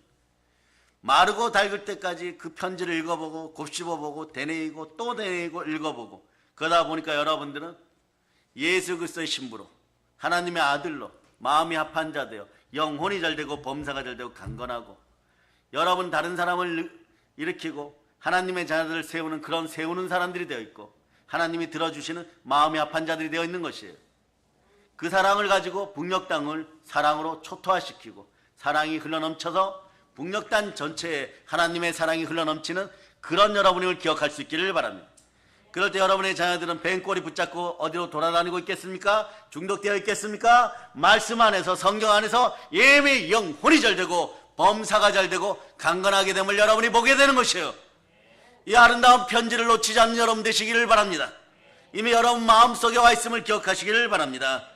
Speaker 1: 마르고 닳을 때까지 그 편지를 읽어보고 곱씹어보고 되뇌이고 또 되뇌이고 읽어보고 그러다 보니까 여러분들은 예수 그리스도의 신부로 하나님의 아들로 마음이 합한 자 되어 영혼이 잘되고 범사가 잘되고 강건하고 여러분 다른 사람을 일으키고 하나님의 자녀들을 세우는 그런 세우는 사람들이 되어 있고 하나님이 들어주시는 마음이 합한 자들이 되어 있는 것이에요. 그 사랑을 가지고 북녘 땅을 사랑으로 초토화시키고 사랑이 흘러넘쳐서 북녘 땅 전체에 하나님의 사랑이 흘러넘치는 그런 여러분을 기억할 수 있기를 바랍니다. 그럴 때 여러분의 자녀들은 뱀꼬리 붙잡고 어디로 돌아다니고 있겠습니까? 중독되어 있겠습니까? 말씀 안에서 성경 안에서 예미 영혼이 잘되고 범사가 잘되고 강건하게 됨을 여러분이 보게 되는 것이에요. 이 아름다운 편지를 놓치지 않는 여러분 되시기를 바랍니다. 이미 여러분 마음속에 와 있음을 기억하시기를 바랍니다.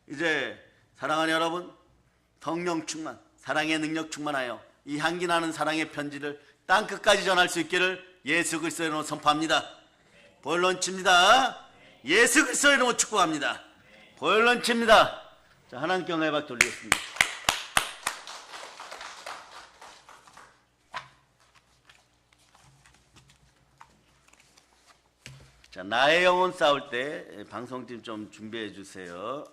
Speaker 1: 이제 사랑하는 여러분, 성령 충만, 사랑의 능력 충만하여 이 향기 나는 사랑의 편지를 땅끝까지 전할 수 있기를 예수 그리스도의 이름으로 선포합니다. 보혈론칩니다. 예수 그리스도의 이름으로 축복합니다. 보혈론칩니다. 자, 하나님께 영광의 박 돌리겠습니다. 자, 나의 영혼 싸울 때 방송팀 좀 준비해 주세요.